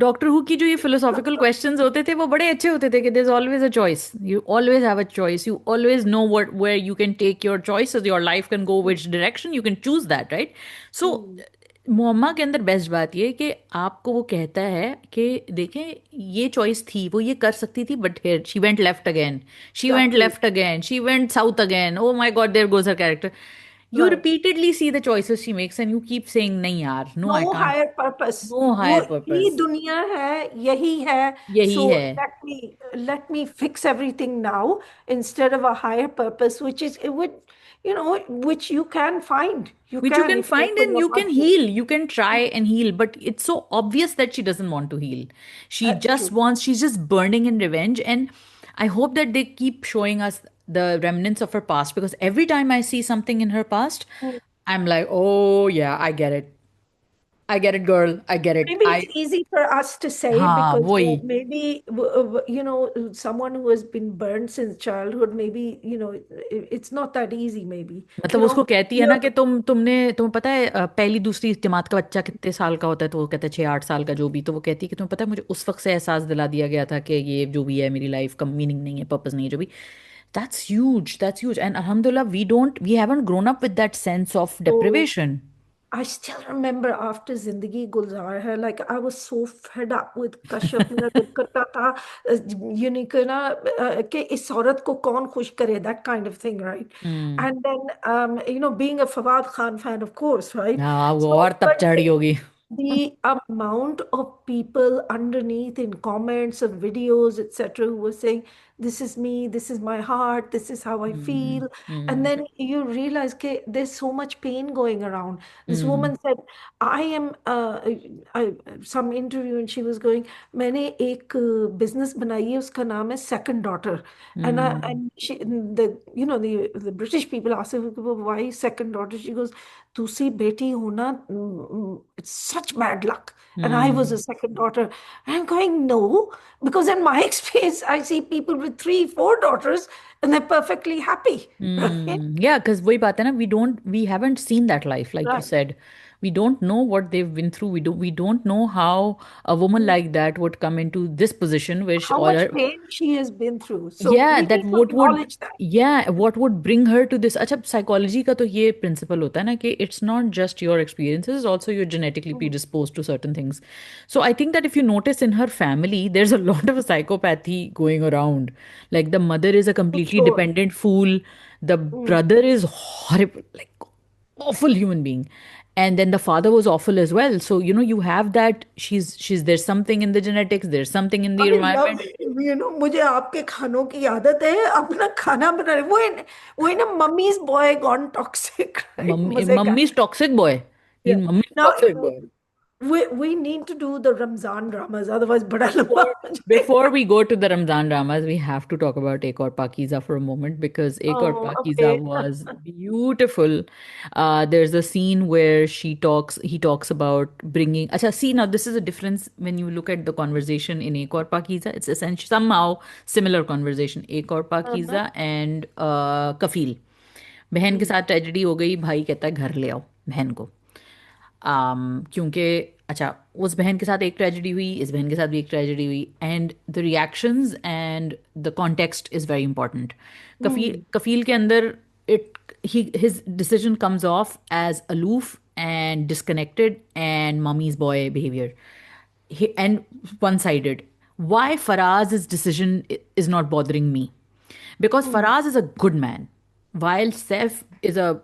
डॉक्टर हु की जो ये फिलोसॉफिकल क्वेश्चंस होते थे वो बड़े अच्छे होते थे कि there is always a choice, you always have a choice, you always know what where you can take your choices, your life can go which direction, you can choose that, right? So Hmm. मोहम्मा के अंदर best बात ये है कि आपको वो कहता है कि देखें, ये चॉइस थी, वो ये कर सकती थी, but here she went left again, she went Exactly. Left again, she went south again, oh my God, there goes her character. You Right. repeatedly see the choices she makes and you keep saying, नहीं यार, no, I no can't. Higher purpose. No वो higher ये purpose. दुनिया है, यही है. यही सो है. let me fix everything now instead of a higher purpose, which is it would, which you can find. You Which you can can if you find open and your you can heart to. heal. You can try and heal, but it's so obvious that she doesn't want to heal. True. She's just burning in revenge. And I hope that they keep showing us the remnants of her past, because every time I see something in her past, I'm like, oh yeah, I get it. I get it, girl. I get it. Maybe it's easy for us to say हाँ, because वही. maybe someone who has been burned since childhood, maybe it's not that easy. Maybe मतलब उसको कहती है ना you're कि तुम्हें पता है, पहली दूसरी जमात का बच्चा कितने साल का होता है, तो वो कहता है 6-8 साल का जो भी, तो वो कहती है कि तुम्हें पता है मुझे उस वक्त से एहसास दिला दिया गया था कि ये जो भी है मेरी लाइफ का मीनिंग नहीं है, पर्पस नहीं है, जो भी. दैट्स ह्यूज एंड अल्हम्दुलिल्लाह we haven't grown up with that sense of so deprivation. I still remember after Zindagi Gulzar Hai, like I was so fed up with Kashyap. मेरा दिल करता था कि ना कि इस औरत को कौन खुश करे, that kind of thing, right? Hmm. And then being a Fawad Khan fan, of course, right? हाँ, वो So और तब but चढ़ी होगी. the amount of people underneath in comments of videos, etc., who were saying, "This is me, this is my heart, this is how I hmm. feel," and hmm. then you realize, okay, there's so much pain going around. This hmm. woman said, "I am." Some interview, and she was going, "मैंने एक business बनाई है, उसका नाम है Second Daughter," and I hmm. and she the British people asked her, "Why Second Daughter?" She goes, दूसरी बेटी होना, it's such bad luck. And I was a hmm. second daughter. And I'm going, no, because in my experience, I see people with three, four daughters, and they're perfectly happy. Right? Yeah, because वही बात है ना, we haven't seen that life, like you Right. said. We don't know what they've been through. We don't know how a woman like that would come into this position, which How much or pain she has been through. So yeah, we that need to what would, acknowledge that. yeah, what would bring her to this. अच्छा, psychology का तो ये principle होता है ना कि it's not just your experiences, also you're genetically Mm. predisposed to certain things. So I think that if you notice in her family, there's a lot of psychopathy going around. Like the mother is a For completely sure. dependent fool. The Mm. brother is horrible, like awful human being. And then the father was awful as well. So, you have that she's there's something in the genetics, there's something in the I love environment. मुझे आपके खानों की आदत है अपना खाना बना रहे वो है ना mummies boy gone toxic right Mummy, मजे का mummy's toxic boy. yeah Mummy's now toxic boy. we need to do the Ramzan dramas otherwise बड़ा लंबा Before, हो before जाएगा we go to the Ramzan dramas, we have to talk about Ek Aur Pakiza for a moment because Ek Aur oh Pakiza okay was beautiful. There's a scene where he talks about bringing. Acha, see now, this is a difference when you look at the conversation in Ek Aur Pakiza. It's essentially somehow similar conversation. Ek Aur uh-huh. Pakiza and Kafil. बहन के Hmm. साथ tragedy हो गई, भाई कहता है घर ले आओ बहन को। क्योंकि अच्छा, उस बहन के साथ एक ट्रेजेडी हुई, इस बहन के साथ भी एक ट्रेजेडी हुई, and the reactions and the context is very important. Kafeel Hmm. Kafeel के अंदर it he his decision comes off as aloof and disconnected and mummy's boy behaviour and one-sided. Why Faraz's decision is not bothering me? Because Hmm. Faraz is a good man. While Saif is a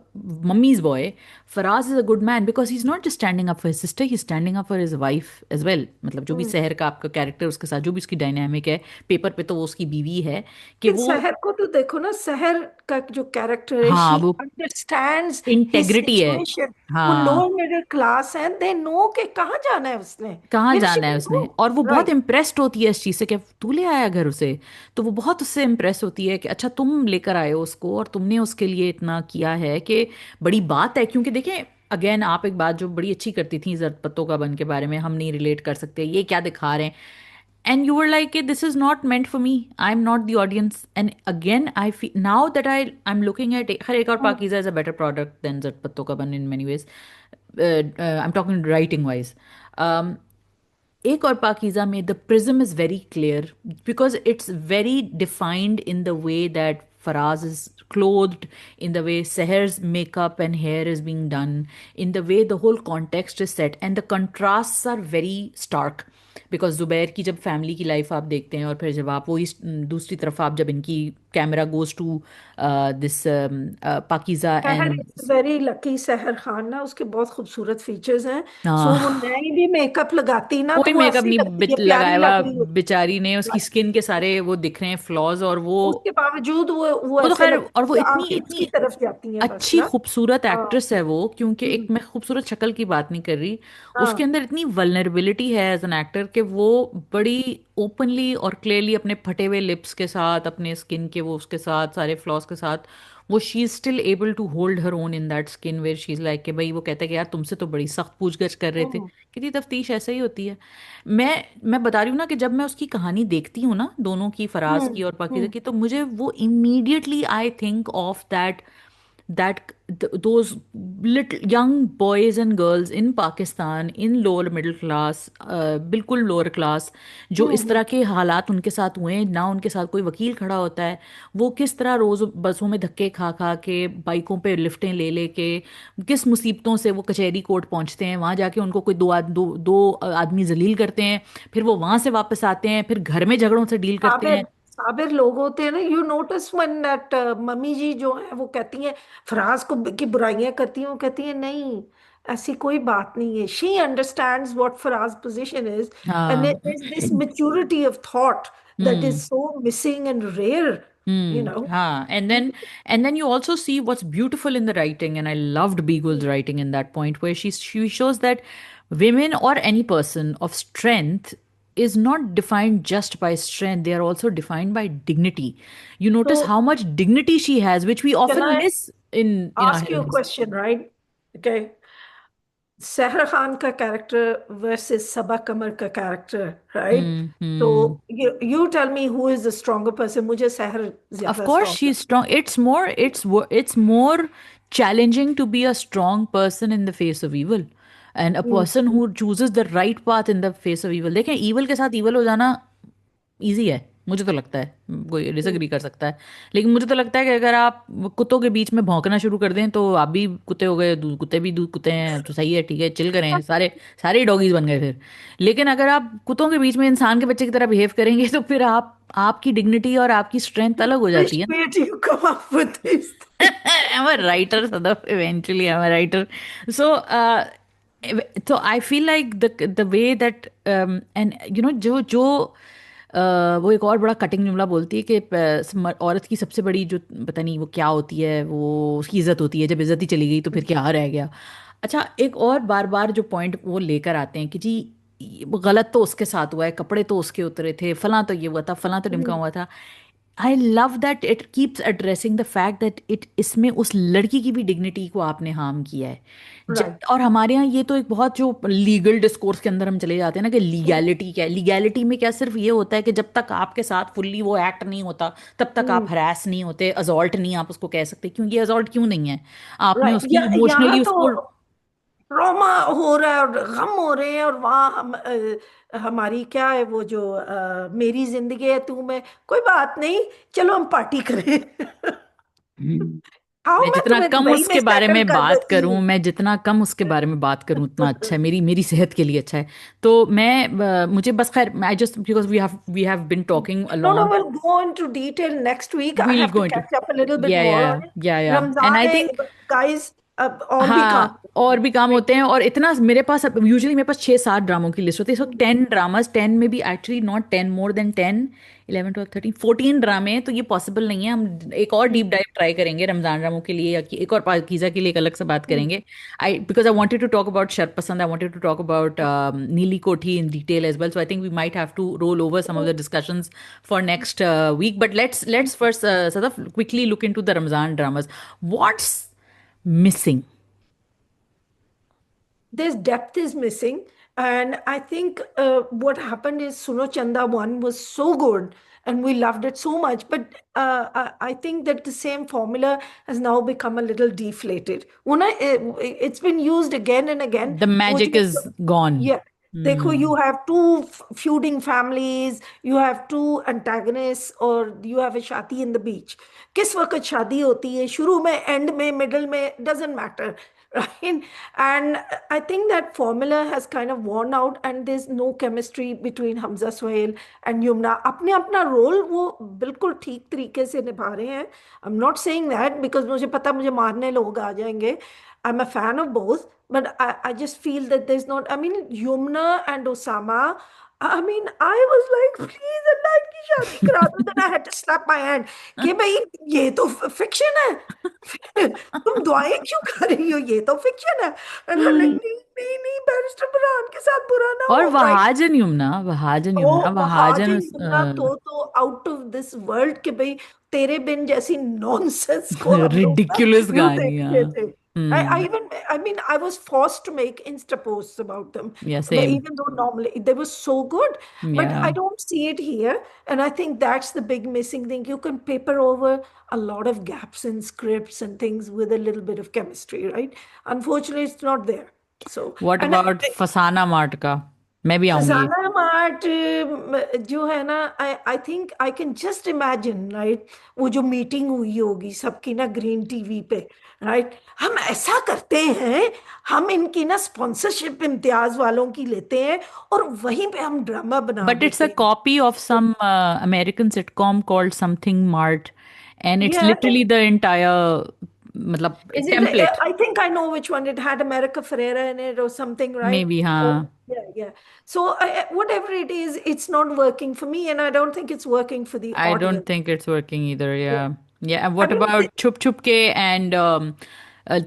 mummy's boy, Faraz is a good man because he's not just standing up for his sister, he's standing up for his wife as well. मतलब जो भी Hmm. सहर का आपका character उसके साथ जो भी उसकी डायनामिक है, पेपर पे तो वो उसकी बीवी है कि लेकिन वो, सहर को तो देखो ना सहर का जो कैरेक्टर है हाँ, शी वो अंडरस्टैंड्स हिज इंटेग्रिटी है। सिचुएशन वो हाँ, लोअर मिडिल क्लास है दे नो कि कहाँ जाना है उसने कहाँ वेयर शी जाना है विल उसने, गो और वो बहुत राइट इम्प्रेस्ड होती है इस चीज़ से कि तू ले आया घर उसे। तो वो बहुत उससे इम्प्रेस होती है कि अच्छा तुम लेकर आए हो उसको और तुमने उसके लिए इतना किया है कि बड़ी बात है। क्योंकि देखें, अगेन आप एक बात जो बड़ी अच्छी करती थी जरत पत्तों का बन के बारे में, हम नहीं रिलेट कर सकते, ये क्या दिखा रहे हैं, and you were like this is not meant for me, I am not the audience. And again I feel now that I am looking at her Ek Aur Pakeezah is a better product than Zard Patton Ka Bunn in many ways. I am talking writing wise. Ek Aur Pakeezah में the prism is very clear because it's very defined in the way that Faraz is clothed, in the way Seher's makeup and hair is being done, in the way the whole context is set, and the contrasts are very stark. Because Zubair की जब family की life आप देखते हैं और फिर जब आप वही दूसरी तरफ आप जब इनकी camera goes to this Pakeezah Sehar and, is very lucky सहर खान ना उसके बहुत खूबसूरत फीचर्स हैं सो वो हाँ, नहीं भी मेकअप लगाती ना कोई तो वो मेकअप ऐसी नहीं लगती है प्यारी लगाया हुआ, लग रही होती बेचारी ने उसकी है स्किन के सारे वो दिख रहे हैं फ्लॉज, और उसके बावजूद वो वो तो ऐसे खैर, लगता और है वो कि इतनी आंखें उसकी इतनी तरफ जाती हैं बस अच्छी ना खूबसूरत हाँ एक्ट्रेस है वो। क्योंकि एक, हम्म, मैं खूबसूरत शक्ल की बात नहीं कर रही, उसके हाँ अंदर इतनी वल्नरेबिलिटी है एज एन एक्टर कि वो बड़ी ओपनली और क्लियरली अपने फटे हुए लिप्स के साथ, अपने स्किन के वो उसके साथ सारे फ्लॉज के साथ, वो she is still able to hold her own in that skin where she is like कि भाई, वो कहता है कि यार तुमसे तो बड़ी सख्त पूछगछ कर रहे थे। हम्म, कितनी तफ्तीश ऐसे ही होती है। मैं बता रही हूँ ना कि जब मैं उसकी कहानी देखती हूँ ना, दोनों की, फराज हम्म, की और पाकीज़ा हम्म, की, तो मुझे वो immediately I think of those little young boys and girls in Pakistan in lower middle class, बिल्कुल लोअर क्लास, जो इस हम्म, तरह के हालात उनके साथ हुए हैं ना, उनके साथ कोई वकील खड़ा होता है, वो किस तरह रोज बसों में धक्के खा खा के, बाइकों पे लिफ्टें ले ले के, किस मुसीबतों से वो कचहरी कोर्ट पहुंचते हैं, वहां जाके उनको कोई दो आदमी जलील करते हैं, फिर वो वहां से वापस आते हैं, फिर घर में झगड़ों से डील करते साबिर हैं। साबिर लोग होते हैं ना you notice when that mummy ji जो है वो कहती हैं फराज को की बुराइयां करती हैं वो कहती हैं नहीं ऐसी कोई बात नहीं है she understands what Faraz position is and हाँ। There is this maturity of thought that is hmm. So missing and rare you know हाँ, and then you also see what's beautiful in the writing, and I loved Beagle's writing in that point where she shows that women or any person of strength is not defined just by strength, they are also defined by dignity. You notice so how much dignity she has, which we can often I miss in our ask you a heroines. question right okay Sehra Khan का character versus सबा कमर का character right तो Hmm. you tell me who is the stronger person मुझे सहर Of ज्यादा course, strong she's strong. It's more challenging to be a strong person in the face of evil. And a person who chooses the right path in the face of evil, देखें evil के साथ evil हो जाना easy है, मुझे तो लगता है, कोई डिसएग्री कर सकता है, लेकिन मुझे तो लगता है कि अगर आप कुत्तों के बीच में भौंकना शुरू कर दें तो आप भी कुत्ते हो गए, कुत्ते भी दूध कुत्ते हैं तो सही है, ठीक है, चिल करें, सारे सारे डॉगीज बन गए फिर। लेकिन अगर आप कुत्तों के बीच में इंसान के बच्चे की तरह बिहेव करेंगे तो फिर आप, आपकी डिग्निटी और आपकी स्ट्रेंथ अलग हो Which जाती है way do you come up with these things? I'm a writer, Sadaf. Eventually, I'm a writer. So, so I feel like the way that and you know जो वो एक और बड़ा कटिंग जुमला बोलती है कि औरत की सबसे बड़ी जो पता नहीं वो क्या होती है, वो उसकी इज्जत होती है, जब इज्जत ही चली गई तो फिर क्या रह गया। अच्छा, एक और बार बार जो पॉइंट वो लेकर आते हैं कि जी वो गलत तो उसके साथ हुआ है, कपड़े तो उसके उतरे थे, फलां तो ये हुआ था, फलां तो ढिमका हुआ था। I love that it keeps addressing the fact that it, इसमें उस लड़की की भी डिग्निटी को आपने हार्म किया है। Right. और हमारे यहाँ ये तो एक बहुत जो लीगल डिस्कोर्स के अंदर हम चले जाते हैं ना कि लीगैलिटी क्या है, लीगैलिटी में क्या सिर्फ ये होता है कि जब तक आपके साथ फुल्ली वो एक्ट नहीं होता तब तक आप हरास नहीं होते, असॉल्ट नहीं आप उसको कह सकते, क्यों ये असॉल्ट क्यों नहीं है, आपने राइट, उसकी यहाँ इमोशनली तो उसको। ट्रॉमा हो रहा है और गम हो रहे हैं, और वहाँ हमारी क्या है वो जो मेरी जिंदगी है तू मैं, कोई बात नहीं, चलो हम पार्टी करें। हम्म। आओ मैं मैं जितना तुम्हें कम दुबई में उसके बारे सेटल में कर बात देती करूं, हूँ। मैं जितना कम उसके बारे में बात करूं उतना अच्छा है, मेरी मेरी सेहत के लिए अच्छा है। तो मैं मुझे बस खैर, I just because we have been talking No, no, along, we'll go into detail next week. I will have to going to, catch up a little bit या more on it. या एंड रमजान आई है, think, guys, अब और भी काम हाँ और भी काम है। होते हैं, और इतना मेरे पास यूजुअली मेरे पास 6-7 ड्रामों की लिस्ट होती है, सो 10 ड्रामास, 10 में भी एक्चुअली नॉट 10, मोर देन 10, 11, 12, 13, 14 ड्रामे हैं, तो ये पॉसिबल नहीं है। हम एक और डीप डाइव ट्राई करेंगे रमजान ड्रामों के लिए, या एक और पाकीज़ा के लिए एक अलग से बात करेंगे। I because I wanted to talk about Sharpasand, I wanted to talk about Neeli Kothi in detail as well, so I think we might have to roll over some of the discussions for next week, but let's first sort of quickly look into the Ramzan dramas. What's missing? There's depth is missing, and I think what happened is Suno Chanda one was so good and we loved it so much, but I think that the same formula has now become a little deflated. It's been used again and again. The वो magic जो- is gone. yeah, देखो, Hmm. you have two feuding families, you have two antagonists, or you have a शादी in the beach. किस वक्त शादी होती है, शुरू में, एंड में, मिडल में, doesn't matter. Right. And I think that formula has kind of worn out, and there's no chemistry between Hamza Sohail and Yumna. अपने अपना रोल वो बिल्कुल ठीक तरीके से निभा रहे हैं. I'm not saying that because मुझे पता मुझे मारने लोग आ जाएंगे. I'm a fan of both, but I just feel that there's not. I mean, Yumna and Osama. I mean, I was like, please, अल्लाह इनकी शादी करा दो. Then I had to slap my hand कि भाई ये तो फिक्शन है. तुम दुआएं क्यों कर रही हो, ये तो फिक्शन है. And I'm like, नहीं नहीं नहीं, बैरिस्टर बुरहान के साथ बुरा ना और हो, right? वहाजन यमुना, वहाजन ओ यमुना, वहाजन महाजन युमना तो आउट ऑफ दिस वर्ल्ड के भाई, तेरे बिन जैसी नॉनसेंस को हम लोग ना रिडिकुलस यूं गानियां। देखते थे. I hmm. even, I mean, I was forced to make Insta posts about them, या but same. even though normally they were so good, but या I don't see it here, and I think that's the big missing thing. You can paper over a lot of gaps in scripts and things with a little bit of chemistry, right? Unfortunately, it's not there. So, what and about Fasana Mart का, मैं भी आऊंगी। फसाना मार्ट जो है ना, I I think I can just imagine, right? वो जो meeting हुई होगी सबकी ना ग्रीन टीवी पे, राइट? हम ऐसा करते हैं, हम इनकी ना स्पॉन्सरशिप इम्तियाज वालों की लेते हैं और वहीं पे हम ड्रामा बना But it's a देते हैं. copy of some American sitcom called Something Mart, and it's Yeah. literally the entire मतलब Is it? template. I think I know which one. It had America Ferrera in it or something, right? Maybe, हाँ. Yeah, yeah. So whatever it is, it's not working for me, and I don't think it's working for the I don't audience. think it's working either. Yeah. Yeah. Yeah. And I what mean, about Chup Chup Ke and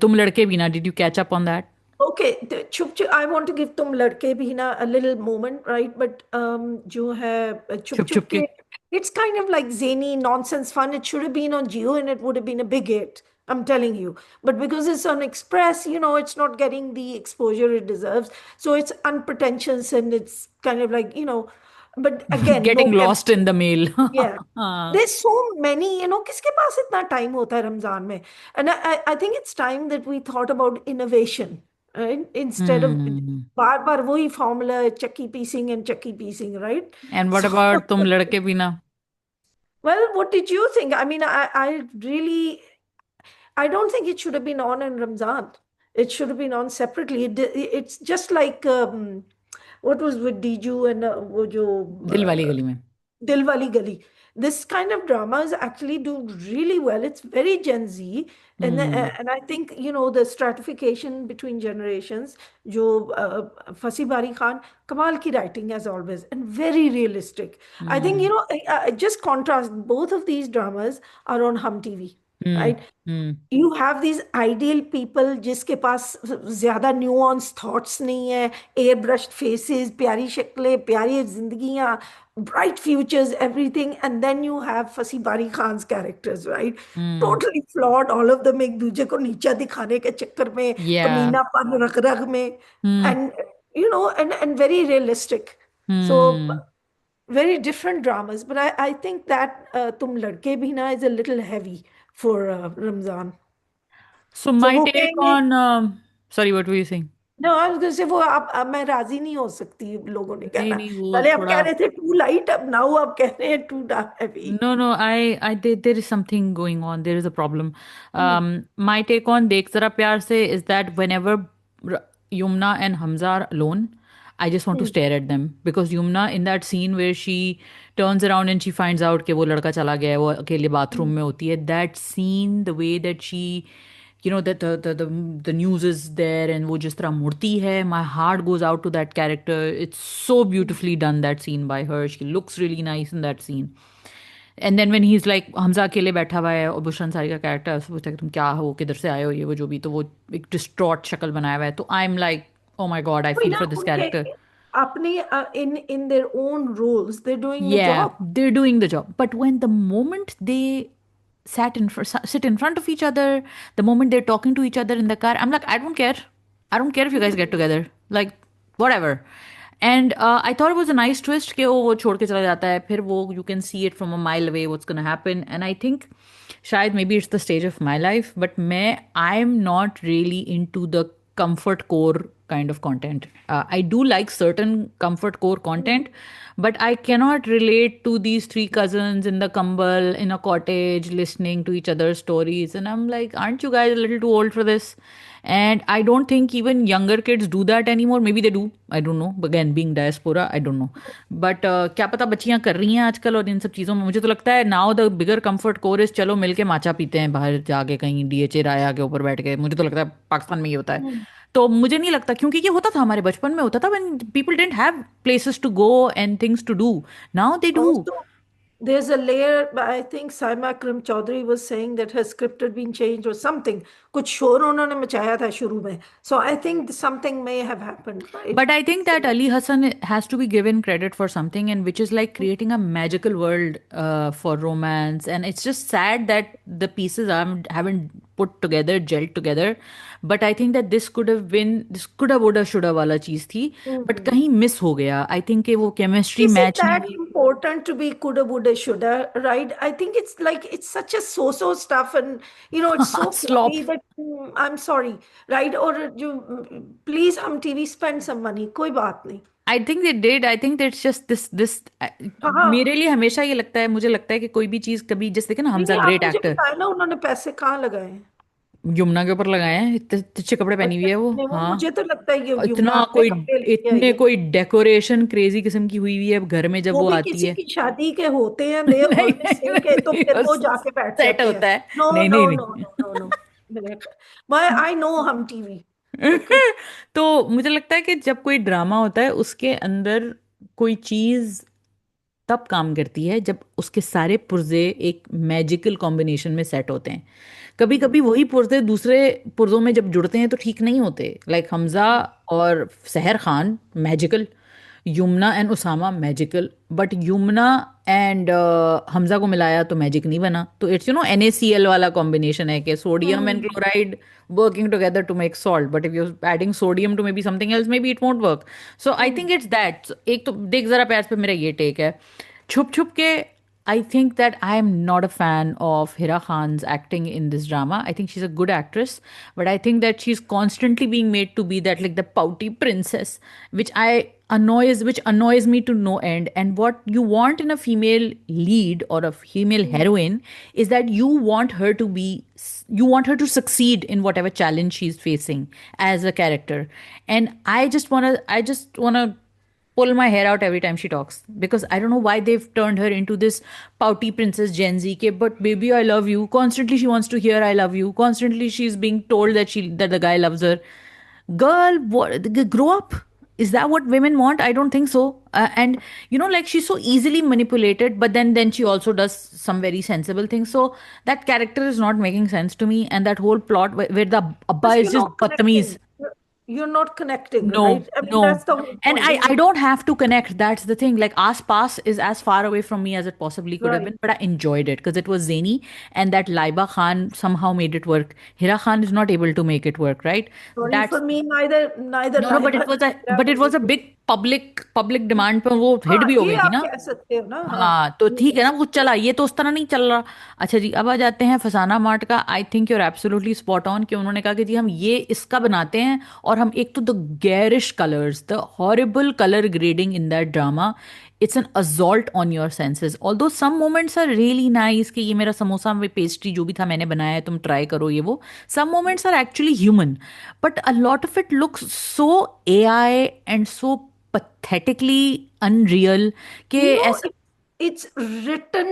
Tum Ladke Bhi Na? Did you catch up on that? okay, Chup Chup, I want to give Tum Ladke Bhi Na a little moment, right? But जो है Chup Chup Chup Chup के, Ke. it's kind of like zany nonsense fun. It should have been on Geo and it would have been a big hit. I'm telling you. But because it's on Express, it's not getting the exposure it deserves. So it's unpretentious and it's kind of like, but again, no Getting lost in chemistry. the mail. Yeah. हाँ. There's so many, किसके पास इतना time होता है रमजान में? And I think it's time that we thought about innovation. Instead of hmm. बार बार वही formula, chakki पीसिंग एंड चक्की पीसिंग, right? And what so about तुम लड़के भी ना? well, what did you think? I mean, I really, I don't think it should have been on in Ramzan. It should have been on separately. It's just like what was with Diju and वो जो दिल वाली गली में। Dil Wali Gali. This kind of dramas actually do really well. It's very Gen Z, hmm. and I think the stratification between generations. Jo Fasi Bari Khan, Kamal ki writing as always, and very realistic. I think hmm. just contrast both of these dramas are on Hum TV, hmm. right? Hmm. You have these ideal people जिसके पास ज्यादा न्यूअन्स thoughts नहीं है, air brushed faces, प्यारी शक्लें, प्यारी जिंदगियां, bright futures, everything, and then you have Fasi Bari Khan's characters, right? Hmm. Totally flawed, all of them एक दूसरे को नीचा दिखाने के चक्कर में, या। कमीनापन रग रग में, हम्म। and and very realistic. So hmm. very different dramas, but I think that Tum Ladke Bhi Na is a little heavy for Ramzan. So So my वो टेक कहेंगे, on, sorry what were you saying? No I was say वो आप अब मैं राजी नहीं हो सकती, लोगों ने नहीं कहना। नहीं, वो पहले आप कह थोड़ा। रहे थे टू लाइट, अब नाउ आप कह रहे हैं too dark heavy. No, no, there is something going on. There is a problem. My take on Dekh Zara Pyar Se is that whenever Yumna and Hamza are alone, I just want to stare at them because Yumna in that scene where she turns around and she finds out कि वो लड़का चला गया है, वो अकेले bathroom में होती है. That scene, the way that she, that the news is there and वो जिस तरह मुड़ती है, my heart goes out to that character. It's so beautifully done, that scene by her. She looks really nice in that scene. And then when he is like, Hamza अकेले बैठा हुआ है और बुशरा अंसारी का कैरेक्टर उससे पूछता है कि तुम क्या हो, किधर से आए हो, ये वो जो भी, तो वो एक डिस्ट्रॉट शक्ल बनाया हुआ है, तो I am like, oh my god, I वही फील ना, फॉर दिस उनके कैरेक्टर। अपने in their own roles they doing the Yeah, job. they're doing the job. But when the moment they sit in front of each other, the moment they're talking to each other in the car, I'm like, I don't care. I don't care if you guys get together. Like, whatever. And I thought it was a nice twist कि वो छोड़ के चला जाता है, फिर वो you can see it from a mile away what's gonna happen. And I think शायद maybe it's the stage of my life, but I'm not really into the comfort core kind of content. I do like certain comfort core content, but I cannot relate to these three cousins in the Kambal in a cottage listening to each other's stories. And I'm like, aren't you guys a little too old for this? And I don't think even younger kids do that anymore. Maybe they do. I don't know. Again, being diaspora, I don't know. But क्या पता बच्चियां कर रही हैं आजकल और इन सब चीज़ों में, मुझे तो लगता है now the bigger comfort core is चलो मिलके माचा पीते हैं बाहर जाके कहीं डीएचए राया के ऊपर बैठ के, मुझे तो लगता है पाकिस्तान में ये होता है। तो मुझे नहीं लगता, क्योंकि ये होता था हमारे बचपन में, होता था when people didn't have places to go and things to do, now they do. Also, there's a layer. I think Saima Akram Chaudhary was saying that her script had been changed or something. कुछ शोर उन्होंने मचाया था शुरू में. So I think something may have happened, right? But I think that Ali Hassan has to be given credit for something, and which is like creating a magical world for romance. And it's just sad that the pieces haven't put together, gelled together. But I think that this could have, would have, should have वाला चीज थी. But Hmm. कहीं miss हो गया. I think कि वो chemistry Is it match नहीं that हुई. important to be coulda, woulda, shoulda, right? I think it's like it's such a so-so stuff, and it's so Slop. floppy that I'm sorry, right? Or you please, हम TV spend some money, कोई बात नहीं। I think they did. I think that's just this. मेरे हाँ, लिए हमेशा ये लगता है, मुझे लगता है कि कोई भी चीज कभी, जैसे देखे ना, नहीं हमजा नहीं, आप ग्रेट मुझे एक्टर, बताए ना उन्होंने पैसे कहाँ लगाए हैं। यमुना के ऊपर लगाए हैं, इतने अच्छे कपड़े पहनी हुई अच्छा, है वो, नहीं वो हाँ। मुझे तो लगता है ये यमुना इतना अपने कोई, कपड़े लेके आई इतने है। कोई डेकोरेशन क्रेजी किस्म की हुई हुई है घर में जब वो वो भी आती किसी है। की शादी के होते हैं, दे नहीं ऑलवेज नहीं, से के, तो फिर वो जाके बैठ सेट जाते हैं। होता है। नो नहीं नो नहीं नो नहीं। नो नो नो, मैं आई नो हम टीवी। ओके। तो मुझे लगता है कि जब कोई ड्रामा होता है उसके अंदर कोई चीज तब काम करती है जब उसके सारे पुर्जे एक मैजिकल कॉम्बिनेशन में सेट होते हैं। कभी कभी वही पुर्जे दूसरे पुर्जों में जब जुड़ते हैं तो ठीक नहीं होते, लाइक हमजा और Sehar Khan magical, Yumna and Usama magical, but Yumna and Hamza को मिलाया तो मैजिक नहीं बना, तो इट्स NaCl वाला कॉम्बिनेशन है कि sodium and chloride working together to make salt, but if you're adding sodium to maybe something else, maybe it won't work. So I think it's that. एक तो देख जरा प्याज पे मेरा ये टेक है, छुप छुप के I think that I am not a fan of Hira Khan's acting in this drama. I think she's a good actress, but I think that she's constantly being made to be that like the pouty princess, which annoys me to no end. And what you want in a female lead or a female heroine is that you want her to succeed in whatever challenge she's facing as a character. And I just wanna pull my hair out every time she talks because I don't know why they've turned her into this pouty princess Gen Z. Ke, but baby, I love you. Constantly, she wants to hear "I love you." Constantly, she's being told that the guy loves her. Girl, grow up. Is that what women want? I don't think so. And like she's so easily manipulated, but then she also does some very sensible things. So that character is not making sense to me, and that whole plot where the Abba Because is you're just not batmeez. connecting. You're not connecting, right? No, I mean, no. that's the whole And point, I, isn't I it? don't have to connect. That's the thing. Like Aas Paas is as far away from me as it possibly could have Right. been, but I enjoyed it because it was zany and that Laiba Khan somehow made it work. Hira Khan is not able to make it work, right? Sorry for That's me, neither no, but Laiba it was nor a Hira but it was was a able big public demand पे वो hit हाँ, भी हो ये गई थी आप ना. कह सकते हो ना, हाँ। हाँ तो ठीक है ना, वो चला, ये तो उस तरह नहीं चल रहा. अच्छा जी, अब आ जाते हैं फसाना मार्ट का. I think you're absolutely spot on कि उन्होंने कहा कि जी हम ये इसका बनाते हैं और हम एक तो the garish colours, the horrible colour grading in that drama, it's an assault on your senses. Although some moments are really nice कि ये मेरा समोसा में पेस्ट्री जो भी था मैंने बनाया है, तुम ट्राई करो ये वो. Some moments are actually human, but a lot of it looks so AI and so pathetically unreal कि You know, ऐसा. it's written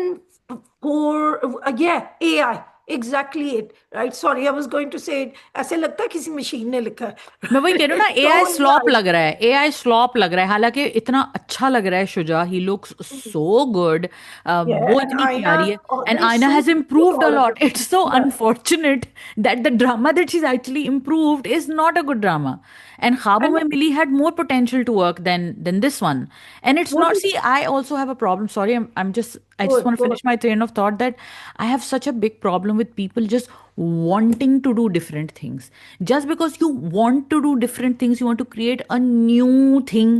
for, yeah, AI. Exactly it, right? Sorry, I was going to say it. ऐसे लगता है किसी machine ने लिखा मैं वही कह रही हूँ ना, है। AI So slope AI. लग रहा है, AI स्लॉप लग रहा है. हालांकि इतना अच्छा लग रहा है Shuja, he looks so good. Yeah, वो and इतनी प्यारी है. Aina, oh, एंड they आयना so has cute, improved a all of lot. them. It's so Yeah. Unfortunate that the drama that she is actually improved is not a good drama. And ख्वाबों And में मिली had more potential to work than this one. And it's what not, is see, I also have a problem. Sorry, I just good, want to good. finish my train of thought that I have such a big problem with people just wanting to do different things. Just because you want to do different things, you want to create a new thing,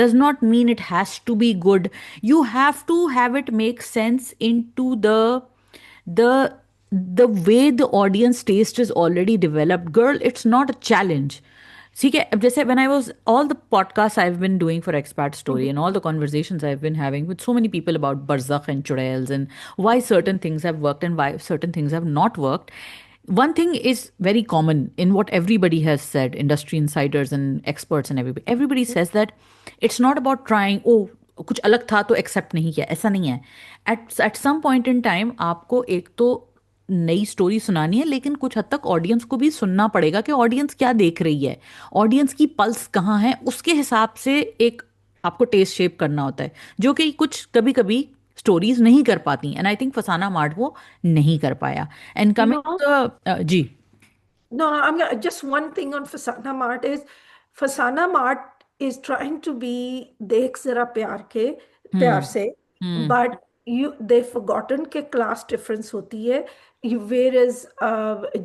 does not mean it has to be good. You have to have it make sense into the the way the audience taste is already developed. Girl, it's not a challenge. ठीक है. अब जैसे when I was all the podcasts I've been doing for Expat Story and all the conversations I've been having with so many people about barzakh and churails and why certain things have worked and why certain things have not worked, one thing is very common in what everybody has said, industry insiders and experts and everybody says that it's not about trying, oh कुछ अलग था तो accept नहीं किया, ऐसा नहीं है. At some point in time आपको एक तो नई स्टोरी सुनानी है, लेकिन कुछ हद तक ऑडियंस को भी सुनना पड़ेगा कि ऑडियंस क्या देख रही है, ऑडियंस की पल्स कहाँ है, उसके हिसाब से एक आपको टेस्ट शेप करना होता है, जो कि कुछ कभी कभी स्टोरीज नहीं कर पाती. And I think Fasana Mart वो नहीं कर पाया. And You coming know, to जी. no, I'm gonna, just one thing on Fasana Mart is Fasana Mart is trying to be देख जरा प्यार हम्म. से, हम्म. but they've forgotten के class difference होती है. Whereas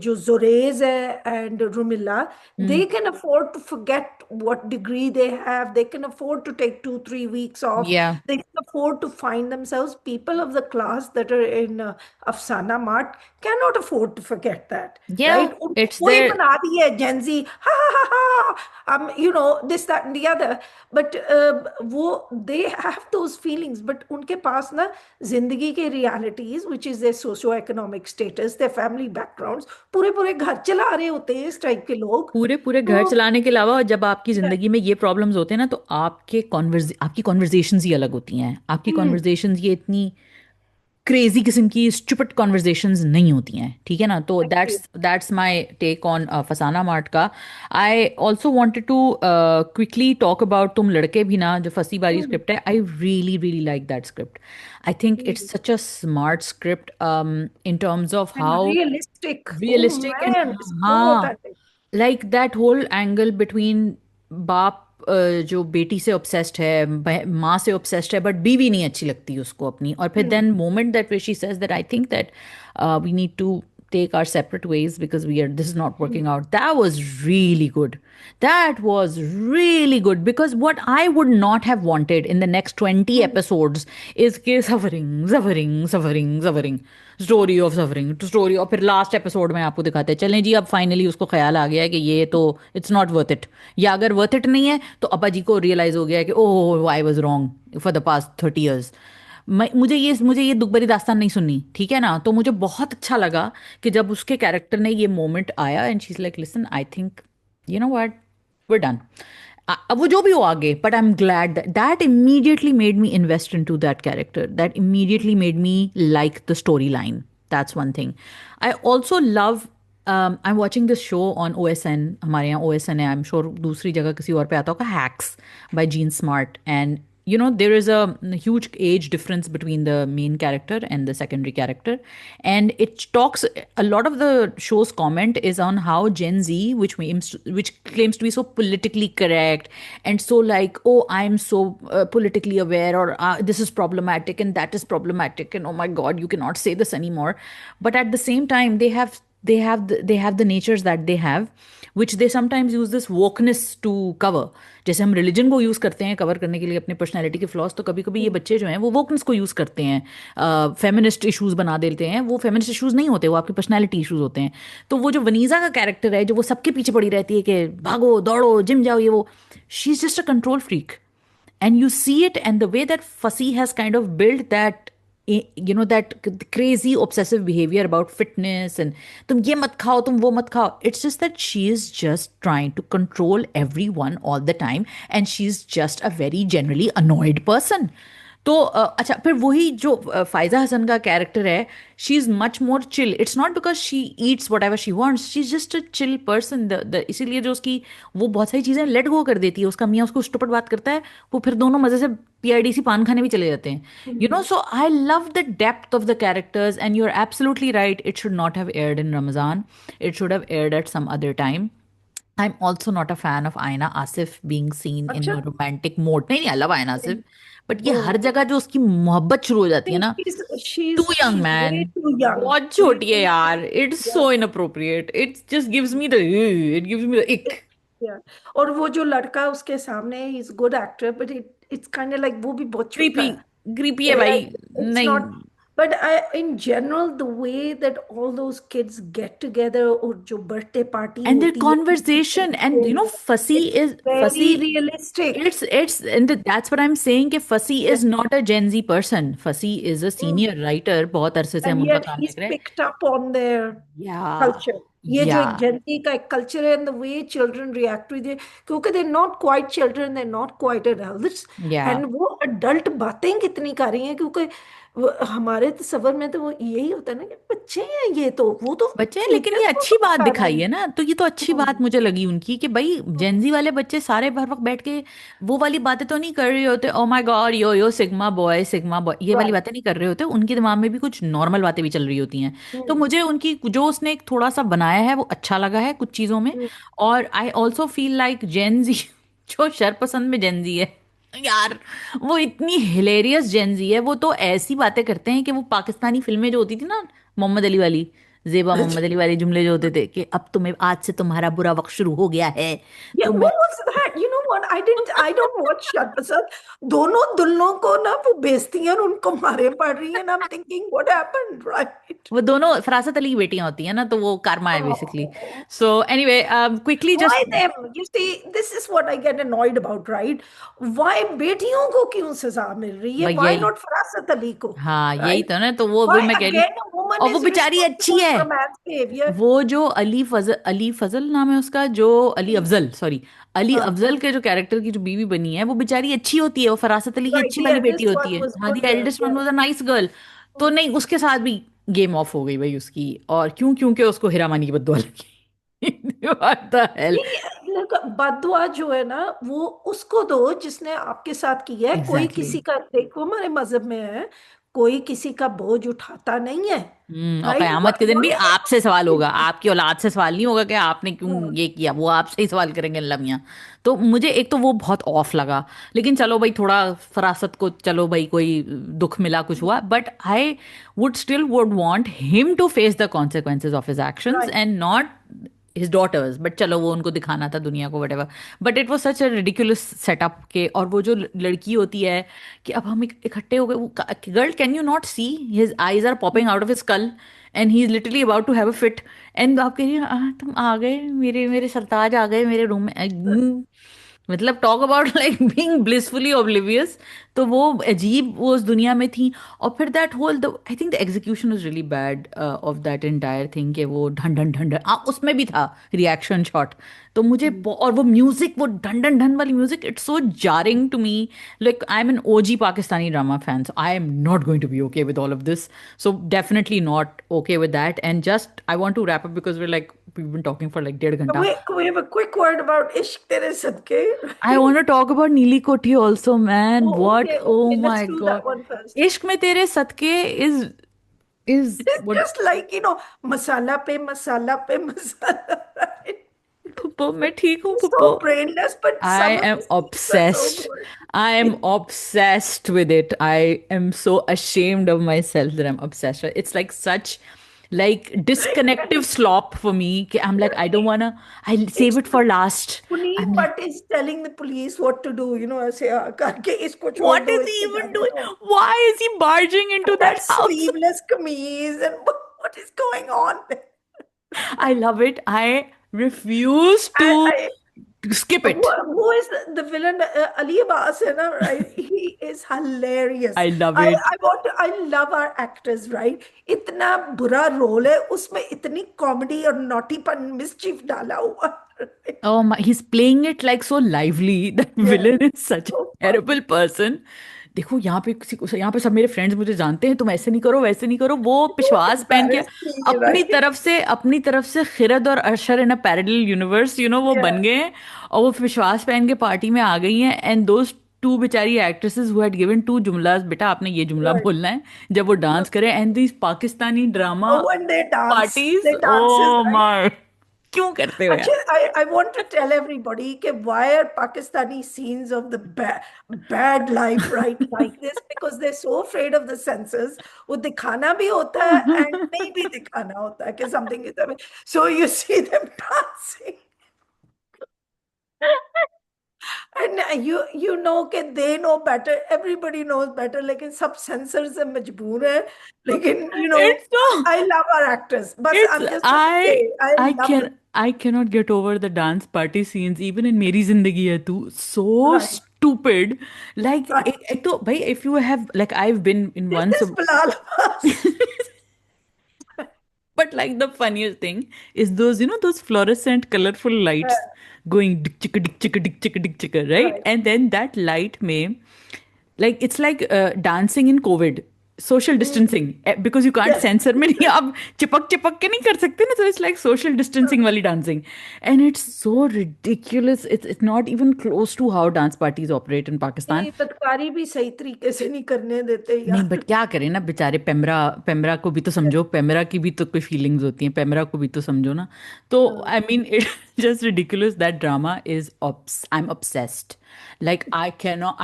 जो Zorez है and Rumilla, hmm. they can afford to forget what degree they have. They can afford to take 2 3 weeks off. या They can afford to find themselves. People of the class that are in Afsana Mart cannot afford to forget that, या right? उनको it's कोई there. बना दी है Gen Z, ha ha ha ha, this, that, and the other. But they have those feelings, but उनके पास ना जिंदगी के realities, which is their socio-economic status, their family backgrounds, पूरे पूरे घर चला रहे होते हैं इस टाइप के लोग. पूरे पूरे घर तो चलाने के अलावा जब आपकी जिंदगी में ये प्रॉब्लम्स होते हैं ना, तो आपकी कॉन्वर्जेशंस ही अलग होती हैं. आपकी हम्म, कॉन्वर्जेशंस ये इतनी क्रेजी किस्म की स्टूपिड कॉन्वर्जेशंस नहीं होती हैं, ठीक है ना. तो exactly. That's my take on Fasana Mart का. I also wanted to quickly talk about तुम लड़के भी ना, जो फंसी वाली हम्म, स्क्रिप्ट है. I really really like that script. I think it's such a smart script in terms of and how realistic. Oh realistic and, man, it's so हाँ, authentic. Like that whole angle between बाप जो बेटी से obsessed है, माँ से obsessed है, but बीवी नहीं अच्छी लगती उसको अपनी. और फिर hmm, then moment that way she says that I think that we need to take our separate ways because we are this is not working out. That was really good. That was really good because what I would not have wanted in the next 20 episodes is कि suffering story of suffering to story, और फिर last episode में आपको दिखाते हैं चलें जी अब finally उसको ख्याल आ गया है कि ये तो इट्स नॉट वर्थ इट, या अगर वर्थ इट नहीं है तो अब्बा जी को रियलाइज हो गया है कि oh I was wrong for the past 30 years। मुझे ये दुख भरी दास्तान नहीं सुननी, ठीक है ना। तो मुझे बहुत अच्छा लगा कि जब उसके कैरेक्टर ने ये मोमेंट आया and she is like listen I think you know what we're done। अब वो जो भी हो आगे, but I am glad that immediately made me invest into that character, that immediately made me like the storyline। That's one thing I also love। I'm watching this show on OSN, हमारे यहाँ OSN है, I'm sure दूसरी जगह किसी और पे आता होगा, Hacks by Gene Smart। And you know there is a huge age difference between the main character and the secondary character, and it talks a lot of the show's comment is on how Gen Z, which claims to be so politically correct and so like, oh I'm so politically aware, or this is problematic and that is problematic and oh my god you cannot say this anymore, but at the same time they have the natures that they have, which they sometimes use this wokeness to cover। जैसे हम religion को use करते हैं cover करने के लिए अपने personality के फ्लॉज, तो कभी कभी ये बच्चे जो हैं वो वोकनेस को यूज करते हैं, फेमिनिस्ट इश्यूज बना देते हैं। वो फेमिनिस्ट इश्यूज नहीं होते, वो आपकी पर्सनैलिटी इश्यूज होते हैं। तो वो जो वनीजा का कैरेक्टर है जो वो सबके पीछे पड़ी रहती है कि भागो दौड़ो जिम जाओ ये वो, she is just a control freak. And you see it, and the way that Fussy has kind of built that, that crazy obsessive behavior about fitness and tum ye mat khao tum wo mat khao, it's just that she is just trying to control everyone all the time, and she's just a very generally annoyed person। तो अच्छा फिर वही जो फायजा हसन का character है, she is much more chill. It's not because she Yeats what ever she wants, she is just a chill person. The इसीलिए जो उसकी वो बहुत सारी चीज़ें लेट गो कर देती है, उसका मियाँ उसको स्टुपिड बात करता है, वो फिर दोनों मजे से PIDC पान खाने भी चले जाते हैं। So I love the depth of the characters, and you are absolutely right, it should not have aired in Ramzan, it should have aired at some other time. I'm also not a fan of Aina Asif being seen in अच्छा। a romantic mode। नहीं नहीं, I love Aina Asif, but ये हर Oh, जगह जो उसकी मोहब्बत शुरू हो जाती है think ना, too young she's man, way too young. बहुत Way छोटी है too यार, it's young. So inappropriate, it just gives me the ick. Yeah. और वो जो लड़का उसके सामने is good actor but it's kind of like वो भी बहुत छोटा क्रीपी, है। क्रीपी है भाई। Like it's नहीं, not, but in general the way that all those kids get together और जो बर्थडे पार्टी and their होती conversation, and है, Fussy it's is very Fussy, realistic. it's and that's what I'm saying कि Fussy Yeah. is not a Gen Z person, Fussy is a Mm. senior writer, बहुत अरसे से हम And उनका yet काम he's देख रहे हैं। picked up on their Yeah, culture। ये जो एक yeah, जनती का एक कल्चर है and the way children react to it, क्योंकि they're not quite children, they're not quite adults, yeah। and वो अडल्ट बातें कितनी कर रही हैं, क्योंकि हमारे तस्वर में तो वो यही होता है ना कि बच्चे हैं, ये तो वो तो बच्चे हैं, लेकिन फ्यूचर ये को अच्छी तो बात बता रहे दिखाई है हैं। ना, तो ये तो अच्छी बात हम्म, मुझे लगी उनकी कि भाई जेंजी वाले बच्चे सारे भर वक्त बैठ के वो वाली बातें तो नहीं कर रहे होते, ओ my God yo sigma boy ये वाली right। बातें नहीं कर रहे होते, उनके दिमाग में भी कुछ नॉर्मल बातें भी चल रही होती हैं। तो हम्म, मुझे उनकी जो उसने एक थोड़ा सा बनाया है वो अच्छा लगा है कुछ चीज़ों में। हम्म, और I also feel like Gen Z जो शरपसंद में जेंजी है यार, वो इतनी हिलेरियस जेंजी है, वो तो ऐसी बातें करते हैं कि वो पाकिस्तानी फिल्में जो होती थी ना, मोहम्मद अली वाली, जेबा मोहम्मद अली वाले जुमले जो होते थे कि अब तुम्हें आज से तुम्हारा बुरा वक्त शुरू हो गया है। Yeah, तो मैं what was that? You know what? I don't watch Shadbasar. दोनों दुल्लों को ना वो बेचती हैं और उनको मारे पड़ रही हैं। And I'm thinking, what happened, right? वो दोनों फरासत अली की बेटियां होती हैं ना, तो वो कारमा है basically. Oh. So anyway quickly Why just them? You see, this is what I get annoyed about, right? Why बेटियों को क्यों सजा मिल रही है? भाई Why यही, not Farasat Ali को? हाँ यही Right? तो ना, तो वो Why मैं कह रही हूँ। again a woman और वो is बेचारी अच्छी responsible है, for a man's behavior? वो जो अली फजल नाम है उसका, जो अली अफजल सॉरी, अली हाँ, अफजल के जो कैरेक्टर की जो बीवी बनी है वो बेचारी अच्छी होती है, वो फरासत अली की right. अच्छी The वाली बेटी eldest होती one है। was हाँ, दी good girl. Eldest one Yeah. Was a nice girl. तो नहीं, उसके साथ भी गेम ऑफ हो गई भाई उसकी, और क्यों, क्योंकि उसको हीरा की बद्दुआ लगी। What the hell. नहीं, look, बददुआ जो है ना वो उसको दो जिसने आपके साथ किया है। कोई एग्जैक्टली। किसी का, देखो हमारे मजहब में है, कोई किसी का बोझ उठाता नहीं है। और राइट, कयामत के दिन भी व्हाट आपसे सवाल होगा, आपकी औलाद से सवाल नहीं होगा कि आपने क्यों ये किया, वो आपसे ही सवाल करेंगे अल्लाह मियाँ। तो मुझे एक तो वो बहुत ऑफ लगा। लेकिन चलो भाई, थोड़ा फरासत को, चलो भाई कोई दुख मिला, कुछ हुआ, but I would still would want him to face the consequences of his actions right. And not his daughters. But चलो वो उनको दिखाना था दुनिया को, whatever. But it was such a ridiculous setup के। और वो जो लड़की होती है कि अब हम इकट्ठे हो गए, वो girl, can you not see his eyes are popping out of his skull and he is literally about to have a fit. And आप कह रही हैं, तुम आ गए, मेरे मेरे सरताज आ गए मेरे रूम में। मतलब talk about like being blissfully oblivious. तो वो अजीब, वो उस दुनिया में थी। और फिर that whole the, I think the execution was really bad of that entire thing, कि वो ढन ढन ढन ढन, उसमें भी था रिएक्शन शॉट। तो मुझे और वो म्यूजिक, वो ढन ढन ढन वाली music, it's so jarring to me. Like I am an OG Pakistani drama fan, so I am not going to be okay with all of this. So definitely not okay with that. And just I want to wrap up because we've been talking for like 1.5 घंटा. We have a quick word about Ishq Tere Sadke, I right? want to talk about Neeli Koti also, man. Oh, What? okay, Oh okay. Let's my do God. that one first. इश्क में तेरे सदके is It's what? just like, masala pe masala, right? पुप्पो मैं ठीक हूँ It's पुप्पो. so brainless, but I some of am the scenes are so obsessed. I am good. obsessed with it. I am so ashamed of myself that I'm obsessed. It's like such like disconnective slop for me. I'm like, I don't wanna, I'll save It's it for last. Puneet I'm like, Bhatt is telling the police what to do, ऐसे करके इसको छोड़ what दो, is he इसको even जाने doing? दो. Why is he barging into That that house? sleeveless kameez and what is going on there? I love it. I refuse to I skip who, it. who is the villain? Ali Abbas, right? He is hilarious. I love I it. want to, I love our actors, right? इतना बुरा role है उसमें, इतनी comedy और नॉटीपन mischief डाला हुआ. Right? Oh my, he's playing it like so lively. That Yeah, villain is such a so terrible funny. person. देखो यहाँ पे किसी को, यहाँ पे सब मेरे फ्रेंड्स मुझे जानते हैं, तुम ऐसे नहीं करो, वैसे नहीं करो। वो So पिशवास पहन के embarrassing, right? अपनी तरफ से खिरद और अशर इन अ पैरेलल यूनिवर्स, वो Yeah. बन गए हैं। और वो पिशवास पहन के पार्टी में आ गई हैं। एंड दोज टू बेचारी actresses who had given to जुमलास, बेटा आपने ये जुमला Right. बोलना है जब वो डांस करे। And these Pakistani drama Oh, and parties, they dances, oh right? My, क्यों करते हो यार? Actually, I want to tell everybody why are Pakistani scenes of the bad life right like this? Because they're so afraid of the censors. वो दिखाना भी होता है and नहीं भी दिखाना होता है कि something is happening. So you see them dancing. And you know कि they know better, everybody knows better, लेकिन सब censors से मजबूर है. लेकिन It's so, I love our actors. बस it's I'm just gonna say I love them. I cannot get over the dance party scenes even in मेरी जिंदगी है तू. So Right, stupid. Like right. एक तो भाई, if you have, like I've been in This once is Bilal Abbas. but like the funniest thing is those, those fluorescent colorful lights going dick chicka dick chicka dick chicka dick chicka, right? Right. And then that light may, like it's like dancing in COVID, social Mm, distancing, because you can't yes. censor में नहीं, आप चिपक चिपक के नहीं कर सकते ना, so it's like social distancing वाली dancing. And it's so ridiculous. It's not even close to how dance parties operate in Pakistan. ये बदकारी भी सही तरीके से नहीं करने देते नहीं, बट यार. क्या करें ना बेचारे, पेमरा, पेमरा को भी तो समझो, पेमरा की भी तो कोई फीलिंग्स होती हैं, पेमरा को भी तो समझो ना। तो I mean it just ridiculous, that drama is, I am obsessed. Like I can not,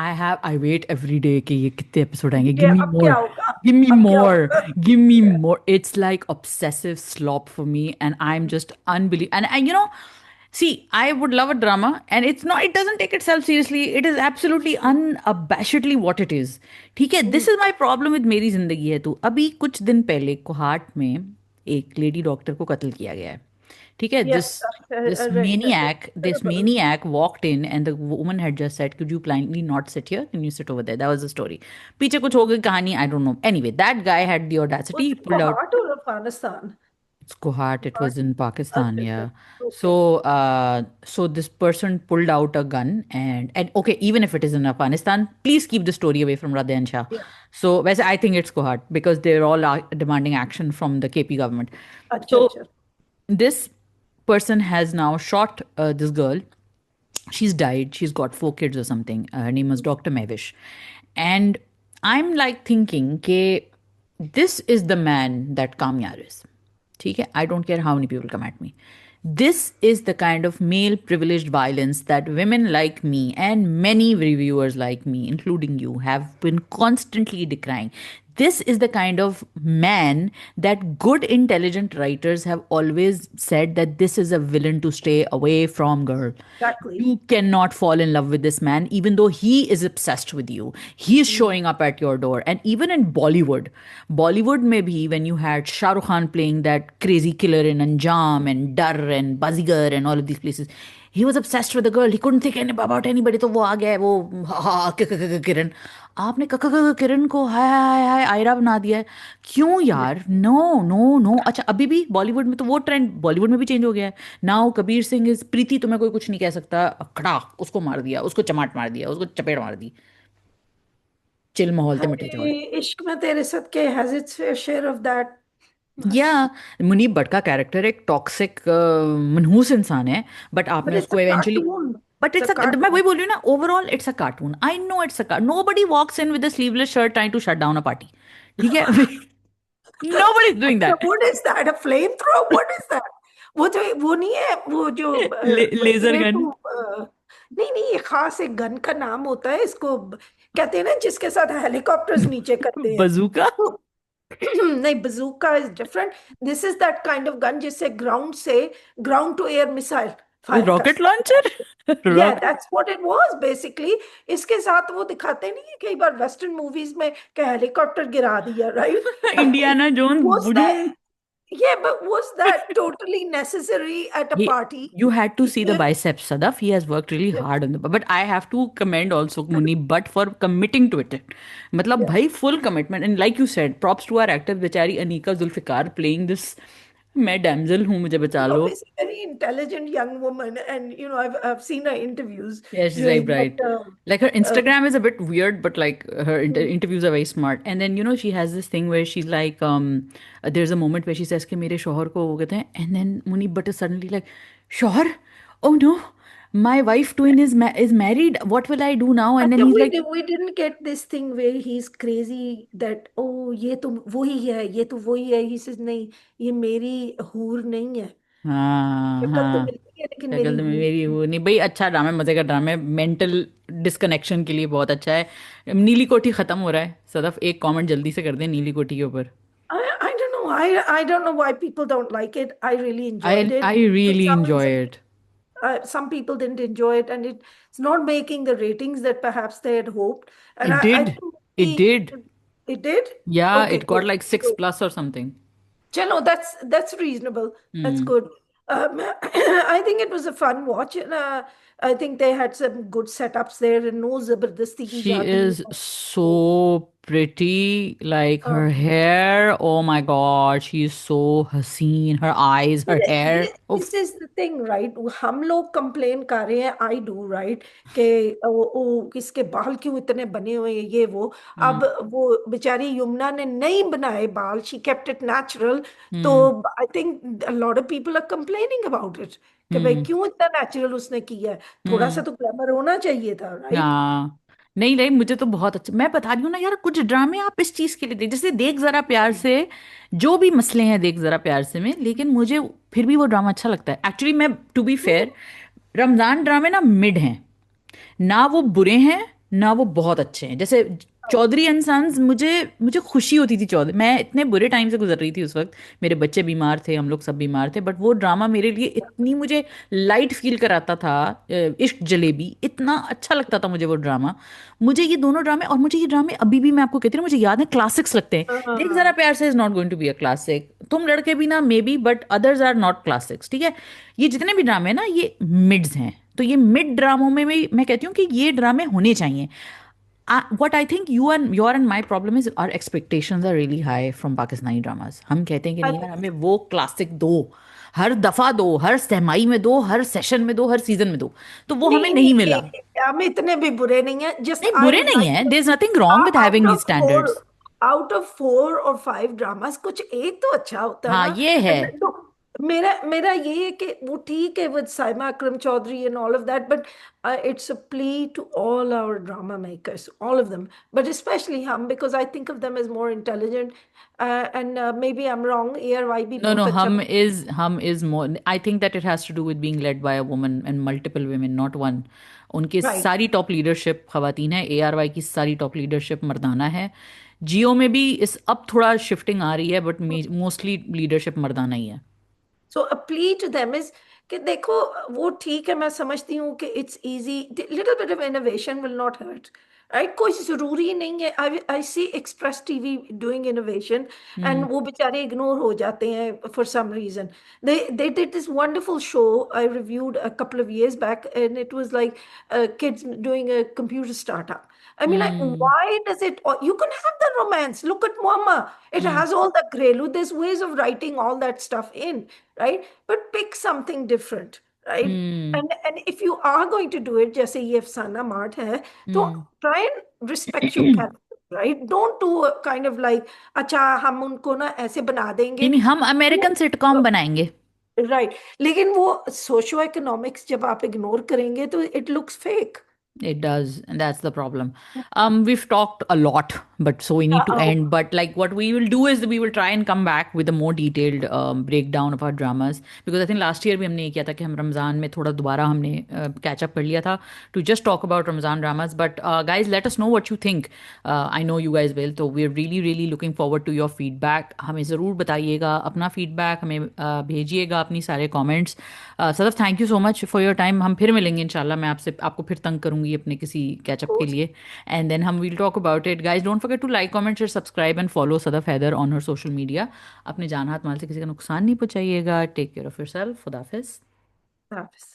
I wait every day कि ये कितने एपिसोड आएंगे, ये गिव मी अब क्या मोर, होगा? गिव मी अब क्या मोर, होगा? Give me Yeah. More. It's like obsessive slop for me, and I'm just unbelievable. And see, I would love a drama, and it's not, it doesn't take itself seriously. It is absolutely unabashedly what it is. ठीक है, Mm. This is my problem with मेरी जिंदगी है तू. अभी कुछ दिन पहले कोहाट में एक लेडी डॉक्टर को कत्ल किया गया है. ठीक है, Yes, this I this read that. It's maniac, this terrible. maniac walked in and the woman had just said, could you kindly not sit here, can you sit over there? That was the story. पीछे कुछ हो गई कहानी, I don't know. Anyway, that guy had the Was audacity, he it pulled out. Kohat or Afghanistan? It's Kohat. It was Kohat. in Pakistan. अच्छा, अच्छा. Yeah. Okay. So this person pulled out a gun, and okay, even if it is in Afghanistan, please keep the story away from Radha and Shah. Yeah. So वैसे I think it's Kohat because they're all demanding action from the KP government. अच्छा, So अच्छा. this person has now shot this girl. She's died. She's got 4 kids or something. Her name was Dr. Mevish. And I'm like thinking, okay, this is the man that Kamyar is, ठीक है, I don't care how many people come at me. This is the kind of male privileged violence that women like me and many reviewers like me, including you, have been constantly decrying. This is the kind of man that good, intelligent writers have always said that this is a villain to stay away from, girl. Exactly. You cannot fall in love with this man, even though he is obsessed with you. He is Mm. showing up at your door. And even in Bollywood, maybe when you had Shah Rukh Khan playing that crazy killer in Anjam and Dar and Bazigar and all of these places, he was obsessed with the girl. He couldn't think about anybody. तो वो आ गया है, वो हा हा किरण. आपने किरण को हाय हाय हाय आयरा बना दिया है. क्यों Yeah. यार? No no no. अच्छा, अभी भी बॉलीवुड में तो वो ट्रेंड बॉलीवुड में भी चेंज हो गया है. नाउ कबीर सिंह इज प्रीति, तुम्हें कोई कुछ नहीं कह सकता, खड़ा उसको मार दिया, उसको चमाट मार दिया, उसको चपेट मार दी, चिल माहौल ते मिठे चौल. अरे इश्क में तेरे सदके has its fair share of that. या बस. मुनीब भट्ट का कैरेक्टर एक टॉक्सिक मनहूस इंसान है, बट आपने बट इट्स अ उसको eventually, cartoon. But it's a it's a, मैं कार्टून. वही बोल रही हूँ ना, overall it's a cartoon. I know it's a cartoon. Nobody walks in with a sleeveless shirt trying to shut down a party, ठीक है. Nobody is doing that. What is that? A flame throw? What is that? वो नहीं है वो जो laser ये gun. तो नहीं नहीं, ये खास एक गन का नाम होता है इसको, कहते हैं ना जिसके साथ हेलीकॉप्टर्स नीचे करते हैं. बजूका. तो नहीं, bazooka is different. This is that kind of gun जिससे ground to air missile fire कर रॉकेट सकते लॉन्चर. हैं. या rocket. That's what it was basically. इसके साथ वो दिखाते नहीं है कई बार वेस्टर्न मूवीज में कि हेलीकॉप्टर गिरा दिया, right? Indiana Jones. was that बुडूम. Yeah, but was that totally necessary at a He, party? you had to see the Yeah. biceps, Sadaf. He has worked really hard on the. But I have to commend also Muni Bhatt for committing to it. मतलब Yeah. भाई full commitment, and like you said, props to our actor बेचारी Anika Zulfikar playing this. मैं damsel हूँ, मुझे बचा लो. Is a very intelligent young woman, and I've seen her interviews Yeah, she's very doing that. bright. Like her Uh, Instagram is a bit weird, but like her interviews are very smart. And then she has this thing where she's like, there's a moment where she says कि मेरे शौहर को वो कहते हैं, and then Munib Bhatt is suddenly like, शौहर, oh no, my wife twin is married. What will I do now? And then अच्छा, he's like, we didn't get this thing where he's crazy that ये तो वही है, ये तो वही है. He says नहीं, ये मेरी हूर नहीं है. हाँ शक्ल तो हाँ, मिलती है लेकिन मेरी शक्ल तो हूर मेरी नहीं. वो नहीं भाई. अच्छा ड्रामा, मजे का ड्रामा है, मेंटल डिस्कनेक्शन के लिए बहुत अच्छा है. नीली कोठी खत्म हो रहा है, सदफ एक कमेंट जल्दी से कर दे नीली कोठी के ऊपर. I don't know. I don't know why people don't like it. I really enjoyed I it. I For really some enjoy reason, it. some people didn't enjoy it, and it's not making the ratings that perhaps they had hoped. And It I did. think It did. it did. Yeah, Okay, it got good. like six Good. plus or something. Chalo, that's reasonable. That's Hmm. good. I think it was a fun watch, and I think they had some good setups there, and no zabardasti ki She shadi. is so pretty. Like Uh, her hair. Oh my God, she is so haseen. Her eyes, her hair. This Oof. Is the thing, right? हम लोग complain कर रहे हैं, I do, right, कि किसके बाल क्यों इतने बने हुए हैं, ये वो. Hmm. अब वो बेचारी यमुना ने नहीं बनाए बाल, शी केप्ट इट नेचुरल. तो Hmm. I think a lot of people are complaining about it कि भाई Hmm. क्यों इतना नेचुरल उसने किया है. थोड़ा सा Hmm. तो ग्लैमर होना चाहिए था, राइट? हाँ. नहीं नहीं, मुझे तो बहुत अच्छा, मैं बता रही हूँ ना यार, कुछ ड्रामे आप इस चीज के लिए देख, जैसे देख जरा प्यार से, जो भी मसले हैं देख जरा प्यार से में, लेकिन मुझे फिर भी वो ड्रामा अच्छा लगता है एक्चुअली. मैं टू बी फेयर, रमजान ड्रामे ना मिड हैं, ना वो बुरे हैं ना वो बहुत अच्छे हैं. जैसे चौधरी एंड सन्स, मुझे मुझे खुशी होती थी. चौधरी, मैं इतने बुरे टाइम से गुजर रही थी उस वक्त, मेरे बच्चे बीमार थे, हम लोग सब बीमार थे, बट वो ड्रामा मेरे लिए इतनी मुझे लाइट फील कराता था. इश्क जलेबी इतना अच्छा लगता था मुझे वो ड्रामा. मुझे ये दोनों ड्रामे, और मुझे ये ड्रामे अभी भी, मैं आपको कहती हूँ, मुझे याद है, क्लासिक्स लगते हैं. देख जरा हाँ. प्यार से is not going to be a classic, तुम लड़के भी ना maybe, but others are not classics, ठीक है. ये जितने भी ड्रामे हैं ना, ये मिड्स हैं. तो ये मिड ड्रामों में भी मैं कहती हूँ कि ये ड्रामे होने चाहिए. What I think your and my problem is our expectations are really high from Pakistani dramas. हम कहते हैं कि नहीं यार, हमें वो क्लासिक दो, हर दफा दो, हर सहमाई में दो, हर सेशन में दो, हर सीजन में दो. तो वो हमें नहीं नहीं नहीं, मिला. हम इतने भी बुरे नहीं है. जस्ट नहीं आई बुरे वुड नहीं लाइक, है, there is nothing wrong with having out these of four standards. Out of 4 और 5 ड्रामास कुछ एक तो अच्छा होता है हाँ ना. ये है. मेरा मेरा ये है कि वो ठीक है with Saima Akram Chaudhry and all of that, but it's a plea to all our drama makers, all of them, but specially Hum, because I think of them as more intelligent, and may be I am wrong, ARY भी No, no, बहुत अच्छा। hum is more. I think that it has to do with being led by a woman and multiple women, not one. उनके right. सारी top leadership खवातीन है, ARY की सारी top leadership मर्दाना है। जियो में भी इस अब थोड़ा शिफ्टिंग आ रही है, बट मोस्टली लीडरशिप मर्दाना ही है। So a plea to them is कि देखो, वो ठीक है, मैं समझती हूँ कि it's easy, little bit of innovation will not hurt, right? कोई जरूरी नहीं है। I I see Express TV doing innovation, and hmm. वो बेचारे इग्नोर हो जाते हैं for some reason. they did this wonderful show I reviewed a couple of years back, and it was like kids doing a computer startup. I mean, like, hmm. why does it? You can have the romance. Look at Mama. It hmm. has all the grelu. There's ways of writing all that stuff in, right? But pick something different, right? Hmm. And if you are going to do it, जैसे ये अफसाना mart है, तो हम्म। try and respect your character, right? Don't do a kind of like, अच्छा हम उनको ना ऐसे बना नहीं देंगे। नहीं, हम अमेरिकन सिटकॉम बनाएंगे। राइट, लेकिन वो सोशियो इकोनॉमिक्स जब आप इग्नोर करेंगे तो it looks fake. It does, and that's the problem. We've talked a lot, but so we need to end. But like, what we will do is we will try and come back with a more detailed breakdown of our dramas, because I think last year भी हमने ये किया था कि हम रमज़ान में थोड़ा दोबारा हमने catch up कर लिया था to just talk about Ramadan dramas. But guys, let us know what you think. I know you guys will. So we're really really looking forward to your feedback. हमें ज़रूर बताइएगा अपना feedback, हमें भेजिएगा अपनी सारे comments. Sadaf, thank you so much for your time. हम फिर मिलेंगे इंशाल्लाह। मैं आपसे आपको फिर तंग करूंगी अपने किसी कैचअप के लिए, एंड देन हम will talk about it. Guys, don't forget to like, comment, share, subscribe and follow Sadaf Haider on her social media. अपने जान हाथ माल से किसी का नुकसान नहीं पहुंचाइएगा। टेक केयर ऑफ योर सेल्फ। खुदा हाफिज़। ऑफ